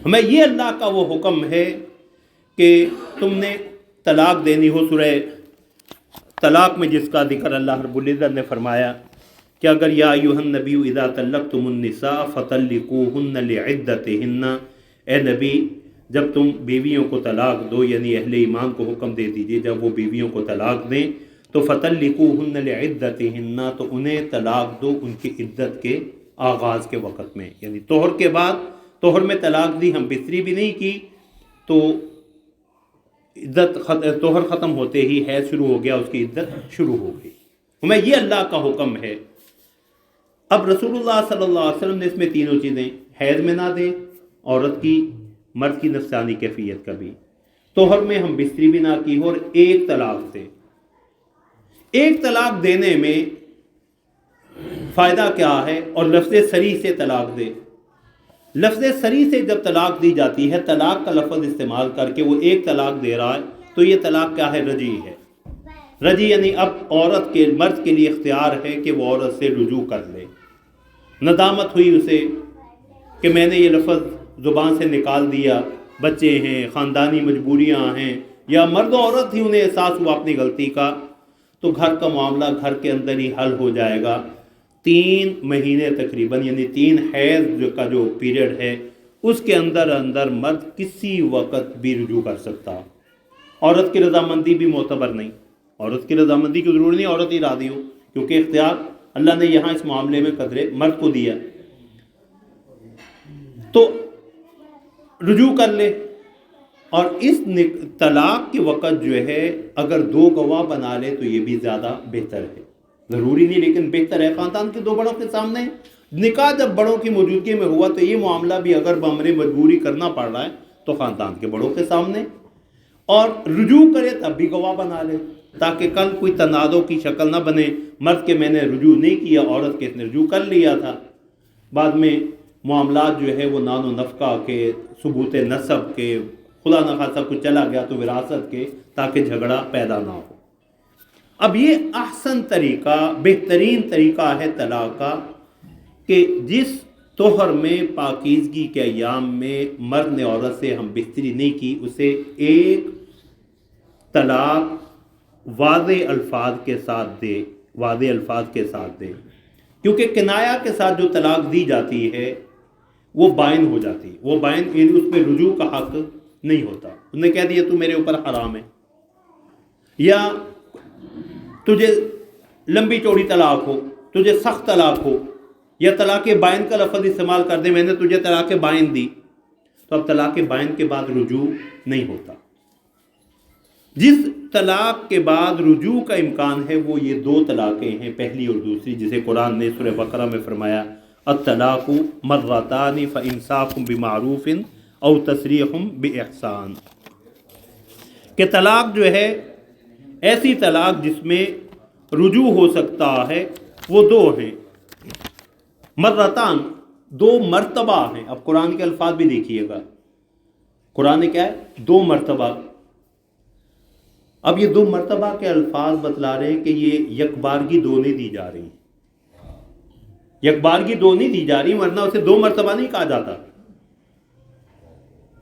ہمیں یہ اللہ کا وہ حکم ہے کہ تم نے طلاق دینی ہو، سورہ طلاق میں جس کا ذکر اللہ رب العزت نے فرمایا کہ اگر یا ایھا النبی اذا طلقتم النساء فطلقوهن لعدتهن، اے نبی جب تم بیویوں کو طلاق دو، یعنی اہل ایمان کو حکم دے دیجئے جب وہ بیویوں کو طلاق دیں تو فطلقوهن لعدتهن، تو انہیں طلاق دو ان کی عدت کے آغاز کے وقت میں، یعنی طہر کے بعد، طہر میں طلاق دی، ہم بستری بھی نہیں کی تو عدت طہر ختم ہوتے ہی حیض شروع ہو گیا، اس کی عدت شروع ہو گئی۔ ہمیں یہ اللہ کا حکم ہے۔ اب رسول اللہ صلی اللہ علیہ وسلم نے اس میں تینوں چیزیں، حیض میں نہ دے عورت کی، مرد کی نفسانی کیفیت کا بھی، طہر میں ہم بستری بھی نہ کی، اور ایک طلاق سے، ایک طلاق دینے میں فائدہ کیا ہے؟ اور لفظ صریح سے طلاق دے، لفظ صریح سے جب طلاق دی جاتی ہے، طلاق کا لفظ استعمال کر کے وہ ایک طلاق دے رہا ہے، تو یہ طلاق کیا ہے؟ رجعی ہے۔ رجعی یعنی اب عورت کے، مرد کے لیے اختیار ہے کہ وہ عورت سے رجوع کر لے، ندامت ہوئی اسے کہ میں نے یہ لفظ زبان سے نکال دیا، بچے ہیں، خاندانی مجبوریاں ہیں، یا مرد و عورت ہی انہیں احساس ہوا اپنی غلطی کا، تو گھر کا معاملہ گھر کے اندر ہی حل ہو جائے گا۔ 3 مہینے تقریباً، یعنی 3 حیض کا جو پیریڈ ہے، اس کے اندر مرد کسی وقت بھی رجوع کر سکتا۔ عورت کی رضامندی بھی معتبر نہیں، عورت کی رضامندی کی ضرورت نہیں، عورت ہی راضی ہو، کیونکہ اختیار اللہ نے یہاں اس معاملے میں قدرے مرد کو دیا، تو رجوع کر لے۔ اور اس طلاق کے وقت جو ہے اگر 2 گواہ بنا لے تو یہ بھی زیادہ بہتر ہے، ضروری نہیں لیکن بہتر ہے۔ خاندان کے 2 بڑوں کے سامنے نکاح جب بڑوں کی موجودگی میں ہوا تو یہ معاملہ بھی اگر بامر مجبوری کرنا پڑ رہا ہے تو خاندان کے بڑوں کے سامنے، اور رجوع کرے تب بھی گواہ بنا لے، تاکہ کل کوئی تنازع کی شکل نہ بنے، مرد کے میں نے رجوع نہیں کیا، عورت کے اس نے رجوع کر لیا تھا، بعد میں معاملات جو ہے وہ نان و نفقہ کے، ثبوت نسب کے، خدا نخواستہ کچھ چلا گیا تو وراثت کے، تاکہ جھگڑا پیدا نہ ہو۔ اب یہ احسن طریقہ، بہترین طریقہ ہے طلاق کا، کہ جس طہر میں پاکیزگی کے ایام میں مرد نے عورت سے ہم بستری نہیں کی، اسے ایک طلاق واضح الفاظ کے ساتھ دے، واضح الفاظ کے ساتھ دے، کیونکہ کنایا کے ساتھ جو طلاق دی جاتی ہے وہ بائن ہو جاتی، وہ بائن اس میں رجوع کا حق نہیں ہوتا، انہوں نے کہہ دیا تو میرے اوپر حرام ہے، یا تجھے لمبی چوڑی طلاق ہو، تجھے سخت طلاق ہو، یا طلاق بائن کا لفظ استعمال کر دے، میں نے تجھے طلاق بائن دی، تو اب طلاق بائن کے بعد رجوع نہیں ہوتا۔ جس طلاق کے بعد رجوع کا امکان ہے وہ یہ 2 طلاقیں ہیں، پہلی اور دوسری، جسے قرآن نے سورہ بقرہ میں فرمایا الطلاق مرتان فامساک بمعروف او تسریح باحسان، کہ طلاق جو ہے ایسی طلاق جس میں رجوع ہو سکتا ہے وہ 2 ہیں، مرتان 2 مرتبہ ہیں۔ اب قرآن کے الفاظ بھی دیکھیے گا، قرآن نے کیا ہے؟ 2 مرتبہ۔ اب یہ 2 مرتبہ کے الفاظ بتلا رہے ہیں کہ یہ یکبارگی 2 نہیں دی جا رہی، یکبارگی 2 نہیں دی جا رہی، ورنہ اسے 2 مرتبہ نہیں کہا جاتا۔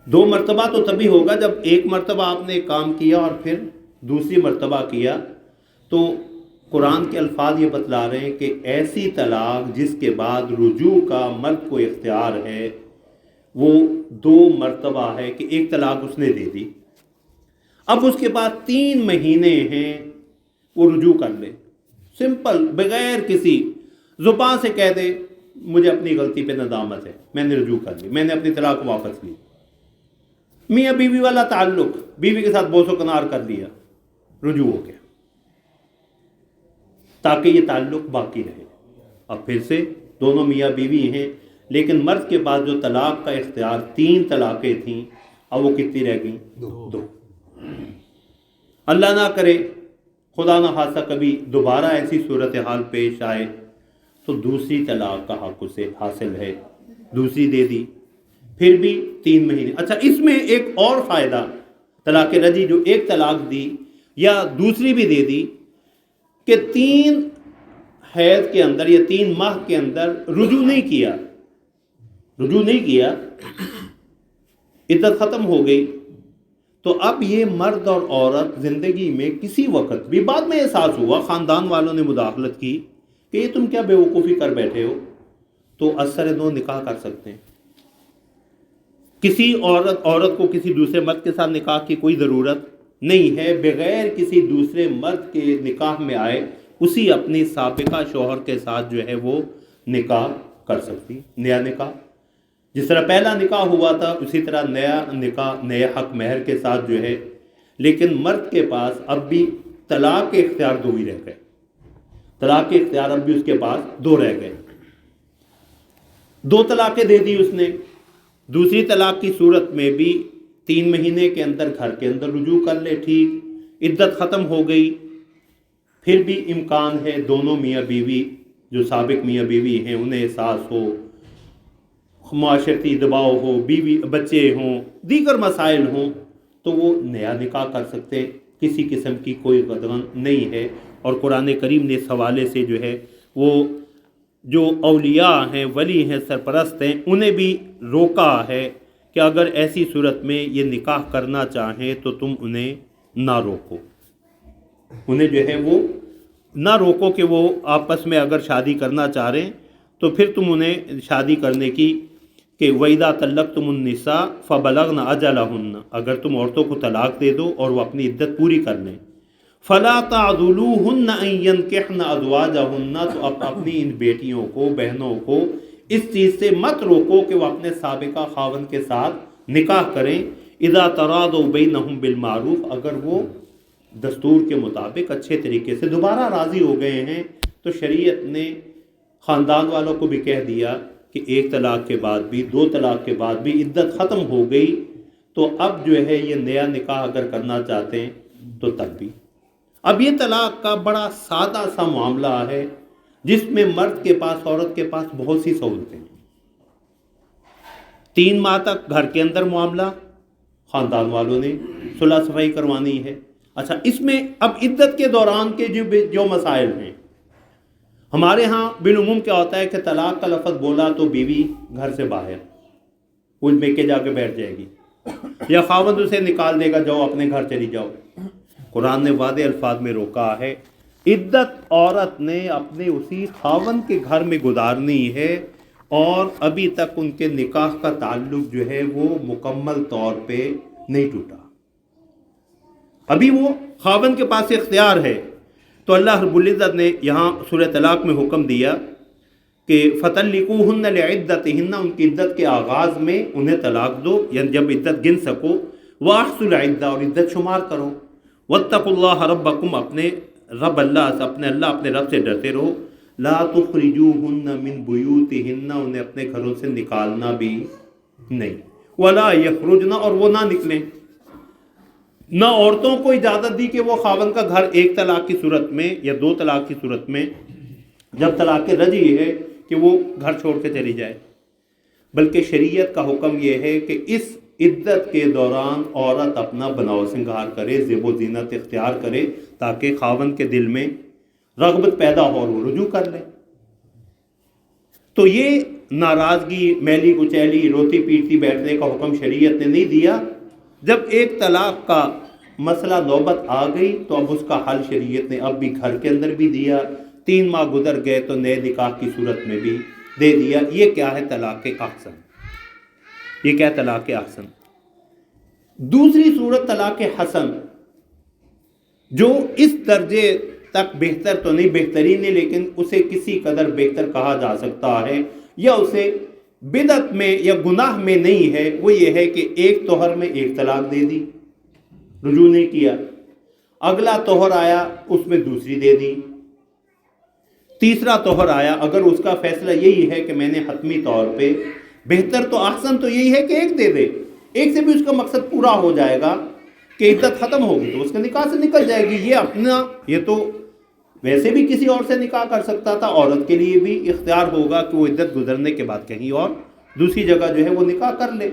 2 مرتبہ تو تبھی ہوگا جب ایک مرتبہ آپ نے کام کیا اور پھر دوسری مرتبہ کیا، تو قرآن کے الفاظ یہ بتلا رہے ہیں کہ ایسی طلاق جس کے بعد رجوع کا مرد کو اختیار ہے وہ 2 مرتبہ ہے، کہ ایک طلاق اس نے دے دی، اب اس کے بعد 3 مہینے ہیں وہ رجوع کر لے، سمپل، بغیر کسی، زبان سے کہہ دے مجھے اپنی غلطی پہ ندامت ہے، میں نے رجوع کر لی، میں نے اپنی طلاق واپس لی، میاں بیوی والا تعلق، بیوی کے ساتھ بوس و کنار کر لیا، رجوع ہو گیا، تاکہ یہ تعلق باقی رہے۔ اب پھر سے دونوں میاں بیوی ہیں، لیکن مرد کے بعد جو طلاق کا اختیار 3 طلاقیں تھیں، اب وہ کتنی رہ گئیں؟ 2۔ اللہ نہ کرے، خدا نہ خواستہ کبھی دوبارہ ایسی صورتحال پیش آئے تو دوسری طلاق کا حق اسے حاصل ہے، دوسری دے دی، پھر بھی 3 مہینے۔ اچھا، اس میں ایک اور فائدہ، طلاق رجعی جو ایک طلاق دی یا دوسری بھی دے دی، کہ 3 حیض کے اندر یا 3 ماہ کے اندر رجوع نہیں کیا، عدت ختم ہو گئی، تو اب یہ مرد اور عورت زندگی میں کسی وقت بھی، بعد میں احساس ہوا، خاندان والوں نے مداخلت کی کہ یہ تم کیا بے وقوفی کر بیٹھے ہو، تو اثر نو نکاح کر سکتے ہیں۔ کسی عورت کو کسی دوسرے مرد کے ساتھ نکاح کی کوئی ضرورت نہیں ہے، بغیر کسی دوسرے مرد کے نکاح میں آئے اسی اپنی سابقہ شوہر کے ساتھ جو ہے وہ نکاح کر سکتی، نیا نکاح۔ جس طرح پہلا نکاح ہوا تھا اسی طرح نیا نکاح نئے حق مہر کے ساتھ جو ہے، لیکن مرد کے پاس اب بھی طلاق کے اختیار دو ہی رہ گئے، طلاق کے اختیار اب بھی اس کے پاس دو رہ گئے۔ دو طلاقیں دے دی اس نے، دوسری طلاق کی صورت میں بھی 3 مہینے کے اندر گھر کے اندر رجوع کر لے، ٹھیک، عدت ختم ہو گئی، پھر بھی امکان ہے دونوں میاں بیوی جو سابق میاں بیوی ہیں انہیں احساس ہو، معاشرتی دباؤ ہو، بیوی بچے ہوں، دیگر مسائل ہوں، تو وہ نیا نکاح کر سکتے ہیں، کسی قسم کی کوئی قدغن نہیں ہے۔ اور قرآن کریم نے اس حوالے سے جو ہے وہ جو اولیاء ہیں، ولی ہیں، سرپرست ہیں، انہیں بھی روکا ہے کہ اگر ایسی صورت میں یہ نکاح کرنا چاہیں تو تم انہیں نہ روکو، انہیں جو ہے وہ نہ روکو کہ وہ آپس میں اگر شادی کرنا چاہ رہے ہیں تو پھر تم انہیں شادی کرنے کی کہ وَإِذَا طَلَّقْتُمُ النِّسَاءَ فَبَلَغْنَ أَجَلَهُنَّ، اگر تم عورتوں کو طلاق دے دو اور وہ اپنی عدت پوری کر لیں، فَلَا تَعْضُلُوهُنَّ أَن يَنكِحْنَ أَزْوَاجَهُنَّ، تو اپنی ان بیٹیوں کو، بہنوں کو اس چیز سے مت روکو کہ وہ اپنے سابقہ خاوند کے ساتھ نکاح کریں، اذا تراضوا بینہم بالمعروف، اگر وہ دستور کے مطابق اچھے طریقے سے دوبارہ راضی ہو گئے ہیں۔ تو شریعت نے خاندان والوں کو بھی کہہ دیا کہ ایک طلاق کے بعد بھی، 2 طلاق کے بعد بھی عدت ختم ہو گئی تو اب جو ہے یہ نیا نکاح اگر کرنا چاہتے ہیں تو تب بھی۔ اب یہ طلاق کا بڑا سادہ سا معاملہ ہے جس میں مرد کے پاس، عورت کے پاس بہت سی سہولتیں ہیں۔ 3 ماہ تک گھر کے اندر معاملہ، خاندان والوں نے صلح صفائی کروانی ہے۔ اچھا، اس میں اب عدت کے دوران کے جو مسائل ہیں، ہمارے ہاں بالعموم کیا ہوتا ہے کہ طلاق کا لفظ بولا تو بیوی گھر سے باہر وہ میں کے جا کے بیٹھ جائے گی، یا خاوند اسے نکال دے گا، جاؤ اپنے گھر چلی جاؤ۔ قرآن نے واضح الفاظ میں روکا ہے، عدت عورت نے اپنے اسی خاوند کے گھر میں گزارنی ہے، اور ابھی تک ان کے نکاح کا تعلق جو ہے وہ مکمل طور پہ نہیں ٹوٹا، ابھی وہ خاوند کے پاس اختیار ہے۔ تو اللہ رب العزت نے یہاں سورہ طلاق میں حکم دیا کہ فَطَلِّقُوهُنَّ لِعِدَّتِهِنَّ، ان کی عدت کے آغاز میں انہیں طلاق دو، یعنی جب عدت گن سکو، وَأَحْصُوا الْعِدَّةَ، اور عدت شمار کرو، وَاتَّقُوا اللَّهَ رَبَّكُمْ، اپنے رب اللہ سے، اپنے رب سے ڈرتے رہو، لَا تُخْرِجُوهُنَّ مِن بُيُوتِهِنَّ، انہیں اپنے گھروں سے نکالنا بھی نہیں، وَلَا يَخْرُجْنَ، اور وہ نہ نکلیں، نہ عورتوں کو اجازت دی کہ وہ خاوند کا گھر ایک طلاق کی صورت میں یا 2 طلاق کی صورت میں جب طلاق رجعی ہے کہ وہ گھر چھوڑ کے چلی جائے، بلکہ شریعت کا حکم یہ ہے کہ اس عدت کے دوران عورت اپنا بناؤ سنگھار کرے، زیب و زینت اختیار کرے، تاکہ خاوند کے دل میں رغبت پیدا ہو اور وہ رجوع کر لے۔ تو یہ ناراضگی، میلی کچیلی، روتی پیٹتی بیٹھنے کا حکم شریعت نے نہیں دیا۔ جب ایک طلاق کا مسئلہ نوبت آ گئی تو اب اس کا حل شریعت نے اب بھی گھر کے اندر بھی دیا، 3 ماہ گزر گئے تو نئے نکاح کی صورت میں بھی دے دیا۔ یہ کیا ہے؟ طلاق احسن۔ یہ کیا ہے؟ طلاق احسن۔ دوسری صورت طلاق حسن، جو اس درجے تک بہتر تو نہیں، بہترین نہیں، لیکن اسے کسی قدر بہتر کہا جا سکتا ہے، یا اسے بدعت میں یا گناہ میں نہیں ہے۔ وہ یہ ہے کہ ایک طہر میں ایک طلاق دے دی، رجوع نہیں کیا، اگلا طہر آیا اس میں دوسری دے دی، تیسرا طہر آیا، اگر اس کا فیصلہ یہی ہے کہ میں نے حتمی طور پہ، بہتر تو احسن تو یہی ہے کہ ایک دے دے، ایک سے بھی اس کا مقصد پورا ہو جائے گا کہ عدت ختم ہوگی تو اس کے نکاح سے نکل جائے گی۔ یہ اپنا، یہ تو ویسے بھی کسی اور سے نکاح کر سکتا تھا، عورت کے لیے بھی اختیار ہوگا کہ وہ عدت گزرنے کے بعد کہیں اور دوسری جگہ جو ہے وہ نکاح کر لے۔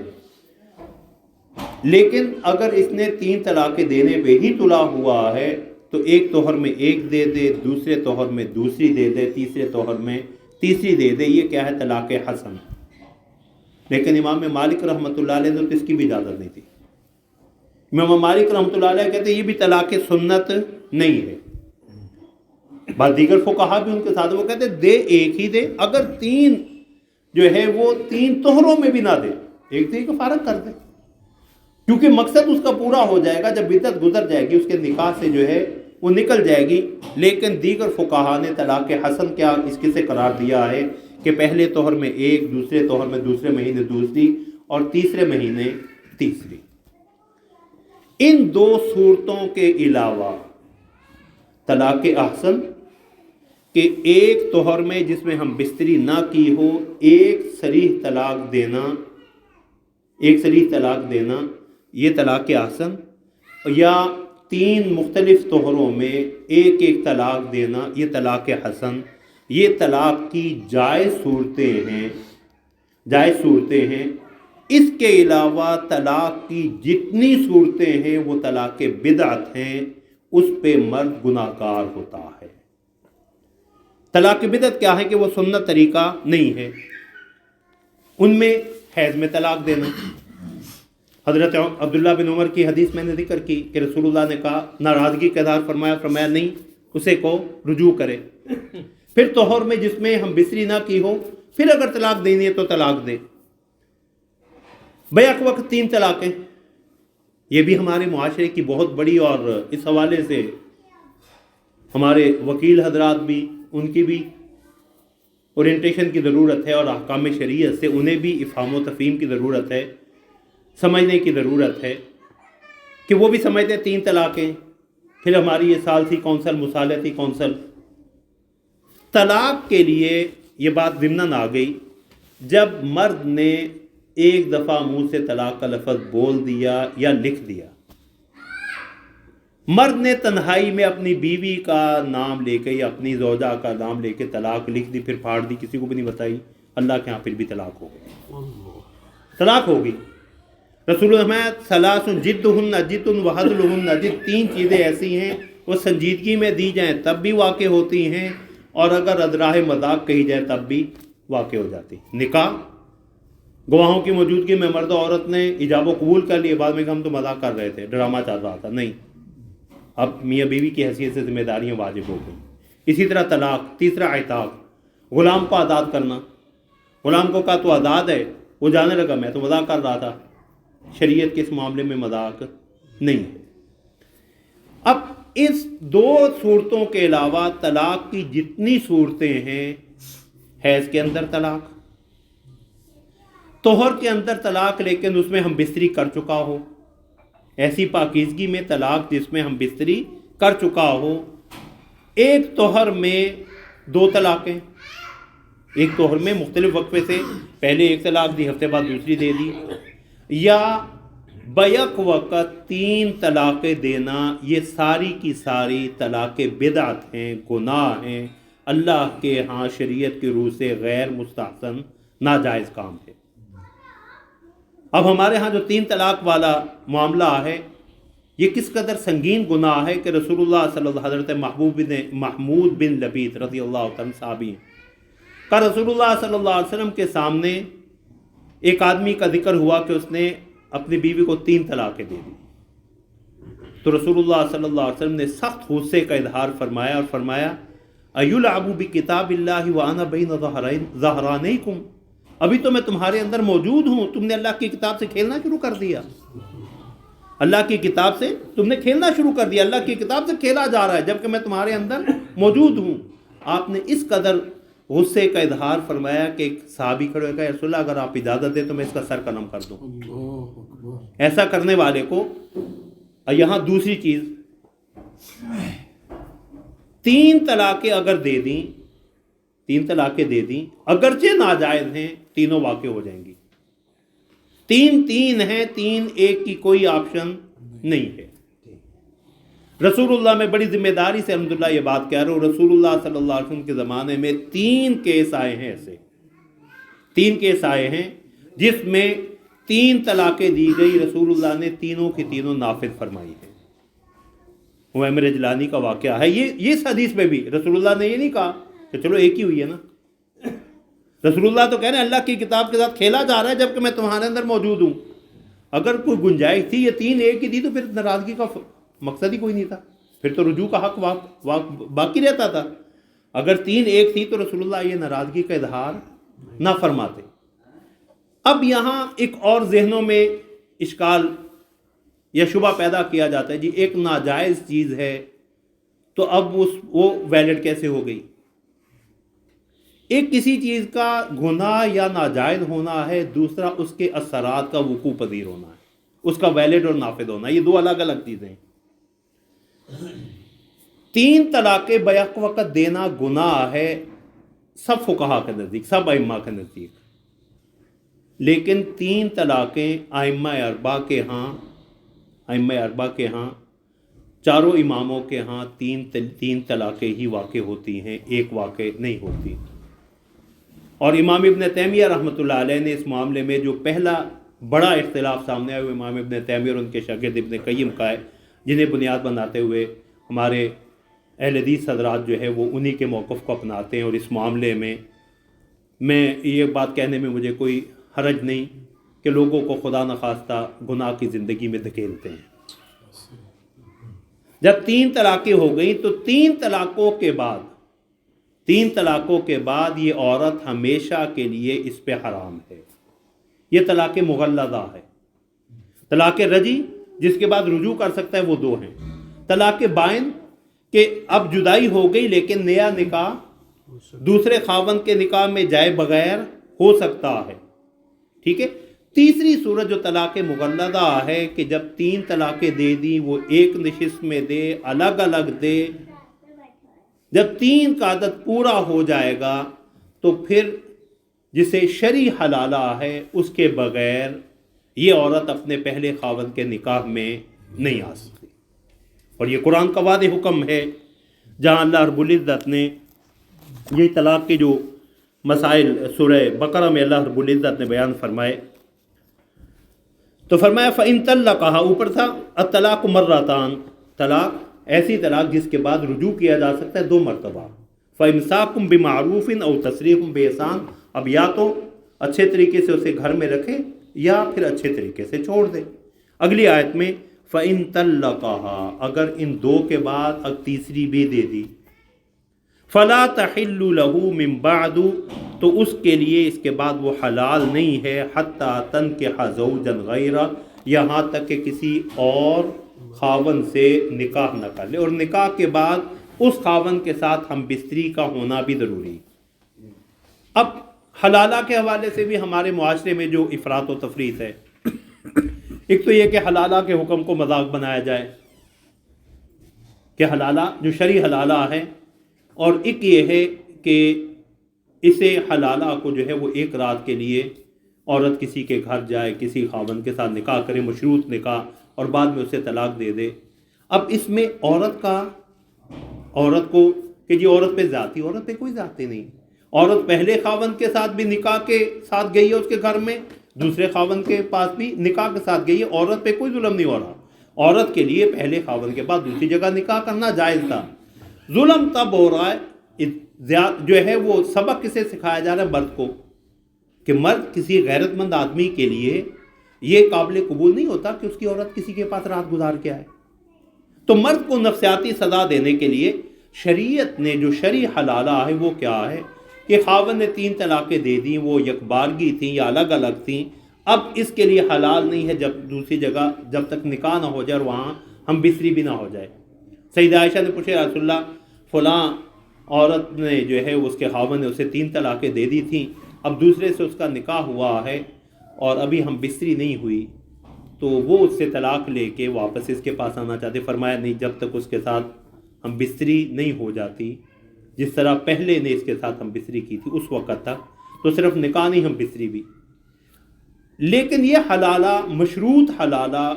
لیکن اگر اس نے 3 طلاقیں دینے پہ ہی تلا ہوا ہے تو ایک طہر میں ایک دے دے، دوسرے طہر میں دوسری دے دے، تیسرے طہر میں تیسری دے دے، یہ کیا ہے؟ طلاق حسن۔ لیکن امام مالک رحمۃ اللہ علیہ نے تو اس کی بھی اجازت نہیں تھی، امام مالک رحمۃ اللہ علیہ کہتے ہیں یہ بھی طلاق سنت نہیں ہے. بعض دیگر فقہا بھی ان کے ساتھ وہ کہتے ہیں دے ایک ہی دے، اگر تین جو ہے وہ تین طہروں میں بھی نہ دے، ایک دے کو فارغ کر دے، کیونکہ مقصد اس کا پورا ہو جائے گا. جب بدعت گزر جائے گی اس کے نکاح سے جو ہے وہ نکل جائے گی. لیکن دیگر فقہا نے طلاق حسن کیا اس کے سے قرار دیا ہے کہ پہلے طہر میں ایک، دوسرے طہر میں دوسرے مہینے دوسری، اور تیسرے مہینے تیسری. ان دو صورتوں کے علاوہ طلاق احسن کہ ایک طہر میں جس میں ہم بستری نہ کی ہو ایک صریح طلاق دینا یہ طلاق احسن، یا تین مختلف طہروں میں ایک ایک طلاق دینا یہ طلاق حسن. یہ طلاق کی جائز صورتیں ہیں. اس کے علاوہ طلاق کی جتنی صورتیں ہیں وہ طلاق بدعت ہیں، اس پہ مرد گناہ گار ہوتا ہے. طلاق بدعت کیا ہے کہ وہ سنت طریقہ نہیں ہے. ان میں حیض میں طلاق دینا، حضرت عبداللہ بن عمر کی حدیث میں نے ذکر کی کہ رسول اللہ نے کہا ناراضگی کا اظہار فرمایا نہیں اسے کو رجوع کرے. پھر طہر میں جس میں ہم بستری نہ کی ہو پھر اگر طلاق دینی ہے تو طلاق دے. بیک وقت تین طلاقیں، یہ بھی ہمارے معاشرے کی بہت بڑی، اور اس حوالے سے ہمارے وکیل حضرات بھی ان کی بھی اورینٹیشن کی ضرورت ہے، اور احکام شریعت سے انہیں بھی افہام و تفہیم کی ضرورت ہے، سمجھنے کی ضرورت ہے کہ وہ بھی سمجھتے ہیں تین طلاقیں. پھر ہماری یہ ثالثی کونسل، مصالحتی کونسل. طلاق کے لیے یہ بات ضمناً آ گئی جب مرد نے ایک دفعہ منہ سے طلاق کا لفظ بول دیا یا لکھ دیا. مرد نے تنہائی میں اپنی بیوی کا نام لے کے یا اپنی زوجہ کا نام لے کے طلاق لکھ دی، پھر پھاڑ دی، کسی کو بھی نہیں بتائی، اللہ کے ہاں پھر بھی طلاق ہو گئی. طلاق ہوگی. رسول اللہ ثلاث جدہن جد وحدلہن جد، تین چیزیں ایسی ہیں وہ سنجیدگی میں دی جائیں تب بھی واقع ہوتی ہیں، اور اگر ادراہ مذاق کہی جائے تب بھی واقع ہو جاتی. نکاح گواہوں کی موجودگی میں مرد و عورت نے ایجاب و قبول کر لیے، بعد میں کہ ہم تو مذاق کر رہے تھے، ڈرامہ چل رہا تھا. نہیں، اب میاں بیوی کی حیثیت سے ذمہ داریاں واجب ہو گئیں. اسی طرح طلاق. تیسرا عتاق، غلام کو آزاد کرنا. غلام کو کہا تو آزاد ہے، وہ جانے لگا میں تو مذاق کر رہا تھا. شریعت کے اس معاملے میں مذاق نہیں ہے. اب اس دو صورتوں کے علاوہ طلاق کی جتنی صورتیں ہیں، حیض کے اندر طلاق، طہر کے اندر طلاق لیکن اس میں ہم بستری کر چکا ہو، ایسی پاکیزگی میں طلاق جس میں ہم بستری کر چکا ہو، ایک طہر میں دو طلاقیں، ایک طہر میں مختلف وقفے سے پہلے ایک طلاق دی، ہفتے بعد دوسری دے دی، یا بیک وقت تین طلاقیں دینا، یہ ساری کی ساری طلاق بدعت ہیں، گناہ ہیں، اللہ کے ہاں شریعت کی روح سے غیر مستحسن ناجائز کام ہے. اب ہمارے ہاں جو تین طلاق والا معاملہ ہے یہ کس قدر سنگین گناہ ہے کہ رسول اللہ صلی اللہ حضرت محمود بن لبید رضی اللہ عنہ صحابی ہیں کہ رسول اللہ صلی اللہ علیہ وسلم کے سامنے ایک آدمی کا ذکر ہوا کہ اس نے اپنی بیوی کو تین طلاقیں دے دی. تو رسول اللہ صلی اللہ علیہ وسلم نے سخت غصے کا اظہار فرمایا اور فرمایا ایلعب بکتاب اللہ وانا بین ظہرانیکم، ابھی تو میں تمہارے اندر موجود ہوں، تم نے اللہ کی کتاب سے کھیلنا شروع کر دیا. اللہ کی کتاب سے تم نے کھیلنا شروع کر دیا، اللہ کی کتاب سے کھیلا جا رہا ہے جبکہ میں تمہارے اندر موجود ہوں. آپ نے اس قدر غصے کا اظہار فرمایا کہ ایک صحابی کھڑے ہوئے کہا رسول اللہ اگر آپ اجازت دیں تو میں اس کا سر قلم کر دوں. ایسا کرنے والے کو. یہاں دوسری چیز، تین طلاقیں اگر دے دیں، تین طلاقیں دے دیں اگرچہ ناجائز ہیں، تینوں واقع ہو جائیں گی. تین ہیں، تین ایک کی کوئی آپشن نہیں ہے. رسول اللہ میں بڑی ذمہ داری سے الحمدللہ یہ بات کہہ رہا ہوں، رسول اللہ صلی اللہ علیہ وسلم کے زمانے میں تین کیس آئے ہیں، ایسے تین کیس آئے ہیں جس میں تین طلاقیں دی گئی، رسول اللہ نے تینوں کی تینوں نافذ فرمائی ہے. عمر جلانی کا واقعہ ہے یہ. اس حدیث میں بھی رسول اللہ نے یہ نہیں کہا کہ چلو ایک ہی ہوئی ہے نا، رسول اللہ تو کہہ رہے ہیں اللہ کی کتاب کے ساتھ کھیلا جا رہا ہے جبکہ میں تمہارے اندر موجود ہوں. اگر کوئی گنجائش تھی، یہ 3 ایک ہی تھی، تو پھر ناراضگی کا مقصد ہی کوئی نہیں تھا، پھر تو رجوع کا حق باقی رہتا تھا۔ اگر 3 ایک تھی تو رسول اللہ یہ ناراضگی کا اظہار نہ فرماتے۔ اب یہاں ایک اور ذہنوں میں اشکال یا شبہ پیدا کیا جاتا ہے، جی ایک ناجائز چیز ہے تو اب وہ ویلڈ کیسے ہو گئی؟ ایک کسی چیز کا گناہ یا ناجائز ہونا ہے، دوسرا اس کے اثرات کا وقوع پذیر ہونا ہے، اس کا ویلڈ اور نافذ ہونا، یہ 2 الگ الگ چیزیں ہیں۔ 3 طلاقیں بیک وقت دینا گناہ ہے سب فقہا کے نزدیک، سب ائمہ کے نزدیک، لیکن 3 طلاقیں ائمہ اربعہ کے ہاں چاروں اماموں کے ہاں 3 طلاقیں ہی واقع ہوتی ہیں، ایک واقع نہیں ہوتی۔ اور امام ابن تیمیہ رحمۃ اللہ علیہ نے اس معاملے میں جو پہلا بڑا اختلاف سامنے آیا وہ امام ابن تیمیہ اور ان کے شاگرد ابن قیم کا ہے، جنہیں بنیاد بناتے ہوئے ہمارے اہل حدیث حضرات جو ہے وہ انہی کے موقف کو اپناتے ہیں۔ اور اس معاملے میں یہ بات کہنے میں مجھے کوئی حرج نہیں کہ لوگوں کو خدا نخواستہ گناہ کی زندگی میں دھکیلتے ہیں۔ جب 3 طلاقیں ہو گئیں تو 3 طلاقوں کے بعد یہ عورت ہمیشہ کے لیے اس پہ حرام ہے۔ یہ طلاق مغلظہ ہے۔ طلاق رجعی جس کے بعد رجوع کر سکتا ہے وہ 2 ہیں۔ طلاق بائن کہ اب جدائی ہو گئی لیکن نیا نکاح دوسرے خاوند کے نکاح میں جائے بغیر ہو سکتا ہے، ٹھیک ہے۔ تیسری صورت جو طلاق مغلظہ ہے کہ جب 3 طلاقیں دے دی وہ ایک نشست میں دے، الگ الگ دے، جب 3 کا عدد پورا ہو جائے گا تو پھر جسے شرعی حلالہ ہے اس کے بغیر یہ عورت اپنے پہلے خاوند کے نکاح میں نہیں آ سکتی۔ اور یہ قرآن کا واضح حکم ہے جہاں اللہ رب العزت نے یہ طلاق کے جو مسائل سورہ بقرہ میں اللہ رب العزت نے بیان فرمائے تو فرمایا فَإِن طَلَّقَهَا، اوپر تھا الطلاق مرتان، طلاق ایسی طلاق جس کے بعد رجوع کیا جا سکتا ہے 2 مرتبہ، فَإِمْسَاكٌ بِمَعْرُوفٍ أَوْ تَسْرِيحٌ بِإِحْسَانٍ، اب یا تو اچھے طریقے سے اسے گھر میں رکھے یا پھر اچھے طریقے سے چھوڑ دے۔ اگلی آیت میں فَإِن طَلَّقَهَا، اگر ان 2 کے بعد اب تیسری بھی دے دی، فَلَا تَحِلُّ لَهُ مِن بَعْدُ، تو اس کے لیے اس کے بعد وہ حلال نہیں ہے، حَتَّى تَنْكِحَ زَوْجًا غَيْرَهُ، یہاں تک کہ کسی اور خاوند سے نکاح نہ کر لے، اور نکاح کے بعد اس خاوند کے ساتھ ہم بستری کا ہونا بھی ضروری۔ اب حلالہ کے حوالے سے بھی ہمارے معاشرے میں جو افراط و تفریط ہے، ایک تو یہ کہ حلالہ کے حکم کو مذاق بنایا جائے کہ حلالہ جو شرعی حلالہ ہے، اور ایک یہ ہے کہ اسے حلالہ کو جو ہے وہ ایک رات کے لیے عورت کسی کے گھر جائے، کسی خاوند کے ساتھ نکاح کرے، مشروط نکاح، اور بعد میں اسے طلاق دے دے۔ اب اس میں عورت کو کہ جی عورت پہ ذاتی، عورت پہ کوئی ذاتی نہیں، عورت پہلے خاوند کے ساتھ بھی نکاح کے ساتھ گئی ہے اس کے گھر میں، دوسرے خاوند کے پاس بھی نکاح کے ساتھ گئی ہے، عورت پہ کوئی ظلم نہیں ہو رہا۔ عورت کے لیے پہلے خاوند کے بعد دوسری جگہ نکاح کرنا جائز تھا، ظلم تب ہو رہا ہے جو ہے وہ سبق کسے سکھایا جا رہا ہے؟ مرد کو، کہ مرد کسی غیرت مند آدمی کے لیے یہ قابل قبول نہیں ہوتا کہ اس کی عورت کسی کے پاس رات گزار کے آئے۔ تو مرد کو نفسیاتی سزا دینے کے لیے شریعت نے جو شرعی حلالہ ہے وہ کیا ہے کہ خاوند نے 3 طلاقیں دے دیں، وہ یکبارگی تھیں یا الگ الگ تھیں، اب اس کے لیے حلال نہیں ہے جب دوسری جگہ جب تک نکاح نہ ہو جائے اور وہاں ہم بستری بھی نہ ہو جائے۔ سیدہ عائشہ نے پوچھا رسول اللہ فلاں عورت نے جو ہے اس کے خاوند نے اسے 3 طلاقیں دے دی تھیں، اب دوسرے سے اس کا نکاح ہوا ہے اور ابھی ہم بستری نہیں ہوئی، تو وہ اس سے طلاق لے کے واپس اس کے پاس آنا چاہتے۔ فرمایا نہیں، جب تک اس کے ساتھ ہم بستری نہیں ہو جاتی جس طرح پہلے نے اس کے ساتھ ہم بستری کی تھی اس وقت تک، تو صرف نکاح نہیں، ہم بستری بھی۔ لیکن یہ حلالہ، مشروط حلالہ،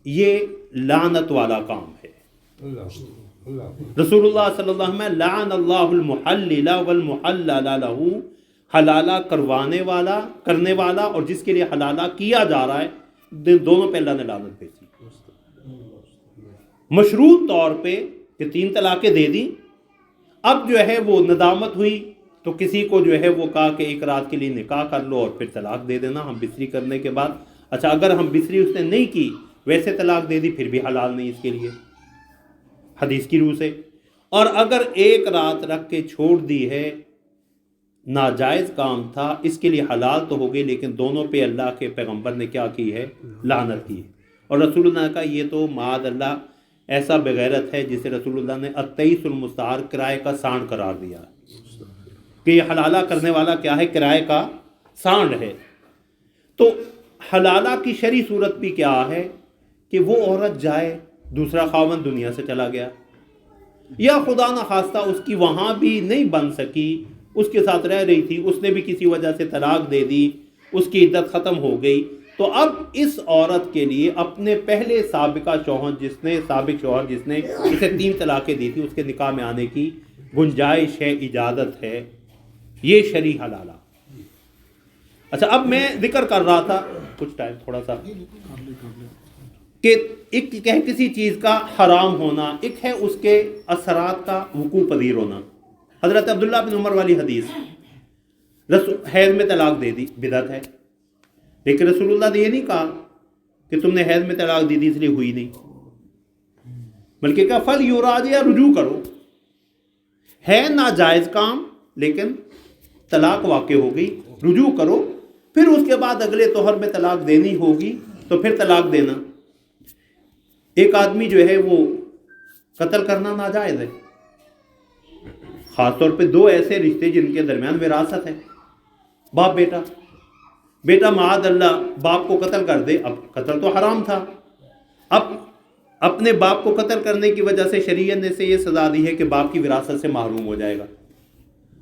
یہ لعنت والا کام ہے۔ رسول اللہ صلی اللہ علیہ وسلم لعن اللہ المحلل والمحلل لہ، حلالہ کرنے والا اور جس کے لیے حلالہ کیا جا رہا ہے، دونوں پہ اللہ نے لعنت بھیجی۔ مشروط طور پہ کہ 3 طلاقیں دے دی، اب جو ہے وہ ندامت ہوئی تو کسی کو جو ہے وہ کہا کہ ایک رات کے لیے نکاح کر لو اور پھر طلاق دے دینا، ہم بستری کرنے کے بعد اچھا اگر ہم بستری اس نے نہیں کی ویسے طلاق دے دی پھر بھی حلال نہیں اس کے لیے حدیث کی روح سے. اور اگر ایک رات رکھ کے چھوڑ دی ہے ناجائز کام تھا اس کے لیے حلال تو ہو گئی لیکن دونوں پہ اللہ کے پیغمبر نے کیا کی ہے لعنت کی ہے. اور رسول اللہ کا یہ تو معاذ اللہ ایسا بغیرت ہے جسے رسول اللہ نے التئیس المستعار کرائے کا سانڈ قرار دیا کہ یہ حلالہ کرنے والا کیا ہے کرائے کا سانڈ ہے. تو حلالہ کی شرعی صورت بھی کیا ہے کہ وہ عورت جائے دوسرا خاوند دنیا سے چلا گیا یا خدا نخواستہ اس کی وہاں بھی نہیں بن سکی اس کے ساتھ رہ رہی تھی اس نے بھی کسی وجہ سے طلاق دے دی اس کی عدت ختم ہو گئی تو اب اس عورت کے لیے اپنے پہلے سابق شوہر جس نے اسے 3 طلاقیں دی تھی اس کے نکاح میں آنے کی گنجائش ہے اجازت ہے یہ شرعی حلالہ. اچھا اب میں ذکر کر رہا تھا کچھ ٹائم تھوڑا سا کہ ایک ہے کسی چیز کا حرام ہونا ایک ہے اس کے اثرات کا وقوع پذیر ہونا. حضرت عبداللہ بن عمر والی حدیث حیض میں طلاق دے دی بدعت ہے لیکن رسول اللہ نے یہ نہیں کہا کہ تم نے حیض میں طلاق دی اس لیے ہوئی نہیں بلکہ کہا فل یوراج یا رجوع کرو ہے ناجائز کام لیکن طلاق واقع ہو گئی رجوع کرو پھر اس کے بعد اگلے طہر میں طلاق دینی ہوگی تو پھر طلاق دینا. ایک آدمی جو ہے وہ قتل کرنا ناجائز ہے خاص طور پہ 2 ایسے رشتے جن کے درمیان وراثت ہے باپ بیٹا معاذ اللہ باپ کو قتل کر دے. اب قتل تو حرام تھا اب اپنے باپ کو قتل کرنے کی وجہ سے شریعت نے سے یہ سزا دی ہے کہ باپ کی وراثت سے محروم ہو جائے گا.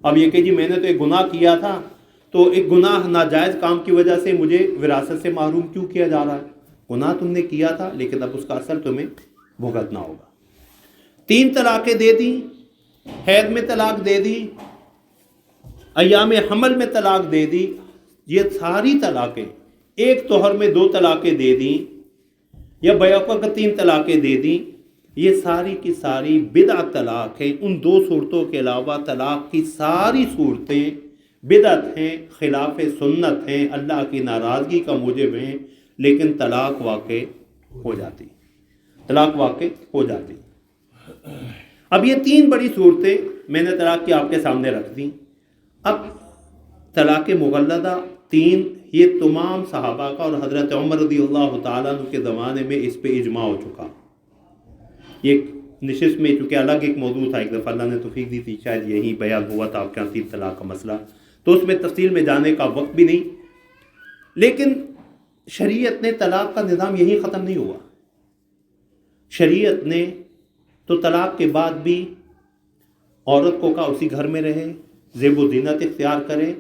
اب یہ کہ جی میں نے تو ایک گناہ کیا تھا تو ایک گناہ ناجائز کام کی وجہ سے مجھے وراثت سے محروم کیوں کیا جا رہا ہے. گناہ تم نے کیا تھا لیکن اب اس کا اثر تمہیں بھگتنا ہوگا. 3 طلاقیں دے دی حیض میں طلاق دے دی ایام حمل میں طلاق دے دی یہ ساری طلاقیں ایک طہر میں 2 طلاقیں دے دیں یا بیک وقت 3 طلاقیں دے دیں یہ ساری کی ساری بدعت طلاق ہیں. ان 2 صورتوں کے علاوہ طلاق کی ساری صورتیں بدعت ہیں خلاف سنت ہیں اللہ کی ناراضگی کا موجب ہیں لیکن طلاق واقع ہو جاتی. اب یہ 3 بڑی صورتیں میں نے طلاق کی آپ کے سامنے رکھ دیں. اب طلاق مغلظہ 3 یہ تمام صحابہ کا اور حضرت عمر رضی اللہ تعالیٰ عنہ کے زمانے میں اس پہ اجماع ہو چکا. یہ نشست میں چونکہ الگ ایک موضوع تھا ایک دفعہ اللہ نے توفیق دی تھی شاید یہی بیان ہوا تھا آپ کے 3 طلاق کا مسئلہ تو اس میں تفصیل میں جانے کا وقت بھی نہیں لیکن شریعت نے طلاق کا نظام یہی ختم نہیں ہوا. شریعت نے تو طلاق کے بعد بھی عورت کو کہا اسی گھر میں رہے زیب و زینت اختیار کرے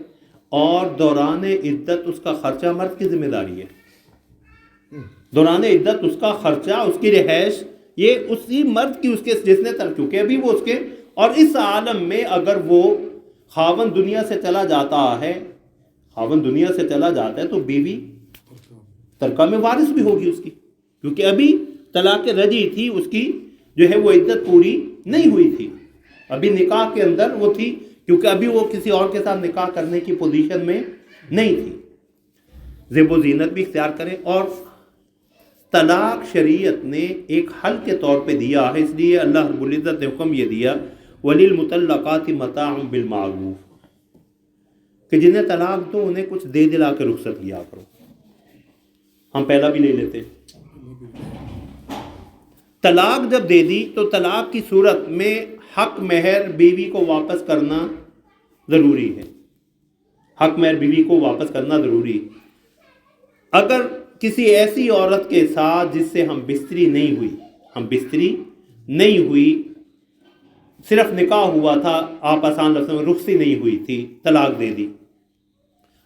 اور دوران عدت اس کا خرچہ مرد کی ذمہ داری ہے. دوران عدت اس کا خرچہ اس کی رہائش یہ اسی مرد کی اس کے جس نے چونکہ ابھی وہ اس کے اور اس عالم میں اگر وہ خاوند دنیا سے چلا جاتا ہے تو بیوی ترکہ میں وارث بھی ہوگی اس کی کیونکہ ابھی طلاق رجعی تھی اس کی جو ہے وہ عدت پوری نہیں ہوئی تھی ابھی نکاح کے اندر وہ تھی کیونکہ ابھی وہ کسی اور کے ساتھ نکاح کرنے کی پوزیشن میں نہیں تھی. زیب و زینت بھی اختیار کرے اور طلاق شریعت نے ایک حل کے طور پہ دیا ہے اس لیے اللہ رب العزت نے حکم یہ دیا وَلِلْمُطَلَّقَاتِ مَتَاعٌ بِالْمَعْرُوفِ کہ جنہیں طلاق دو انہیں کچھ دے دلا کے رخصت کیا کرو. ہم پہلا بھی لے لیتے طلاق جب دے دی تو طلاق کی صورت میں حق مہر بیوی کو واپس کرنا ضروری ہے. حق مہر بیوی کو واپس کرنا ضروری. اگر کسی ایسی عورت کے ساتھ جس سے ہم بستری نہیں ہوئی صرف نکاح ہوا تھا آپ آسان لفظوں میں رخصتی نہیں ہوئی تھی طلاق دے دی.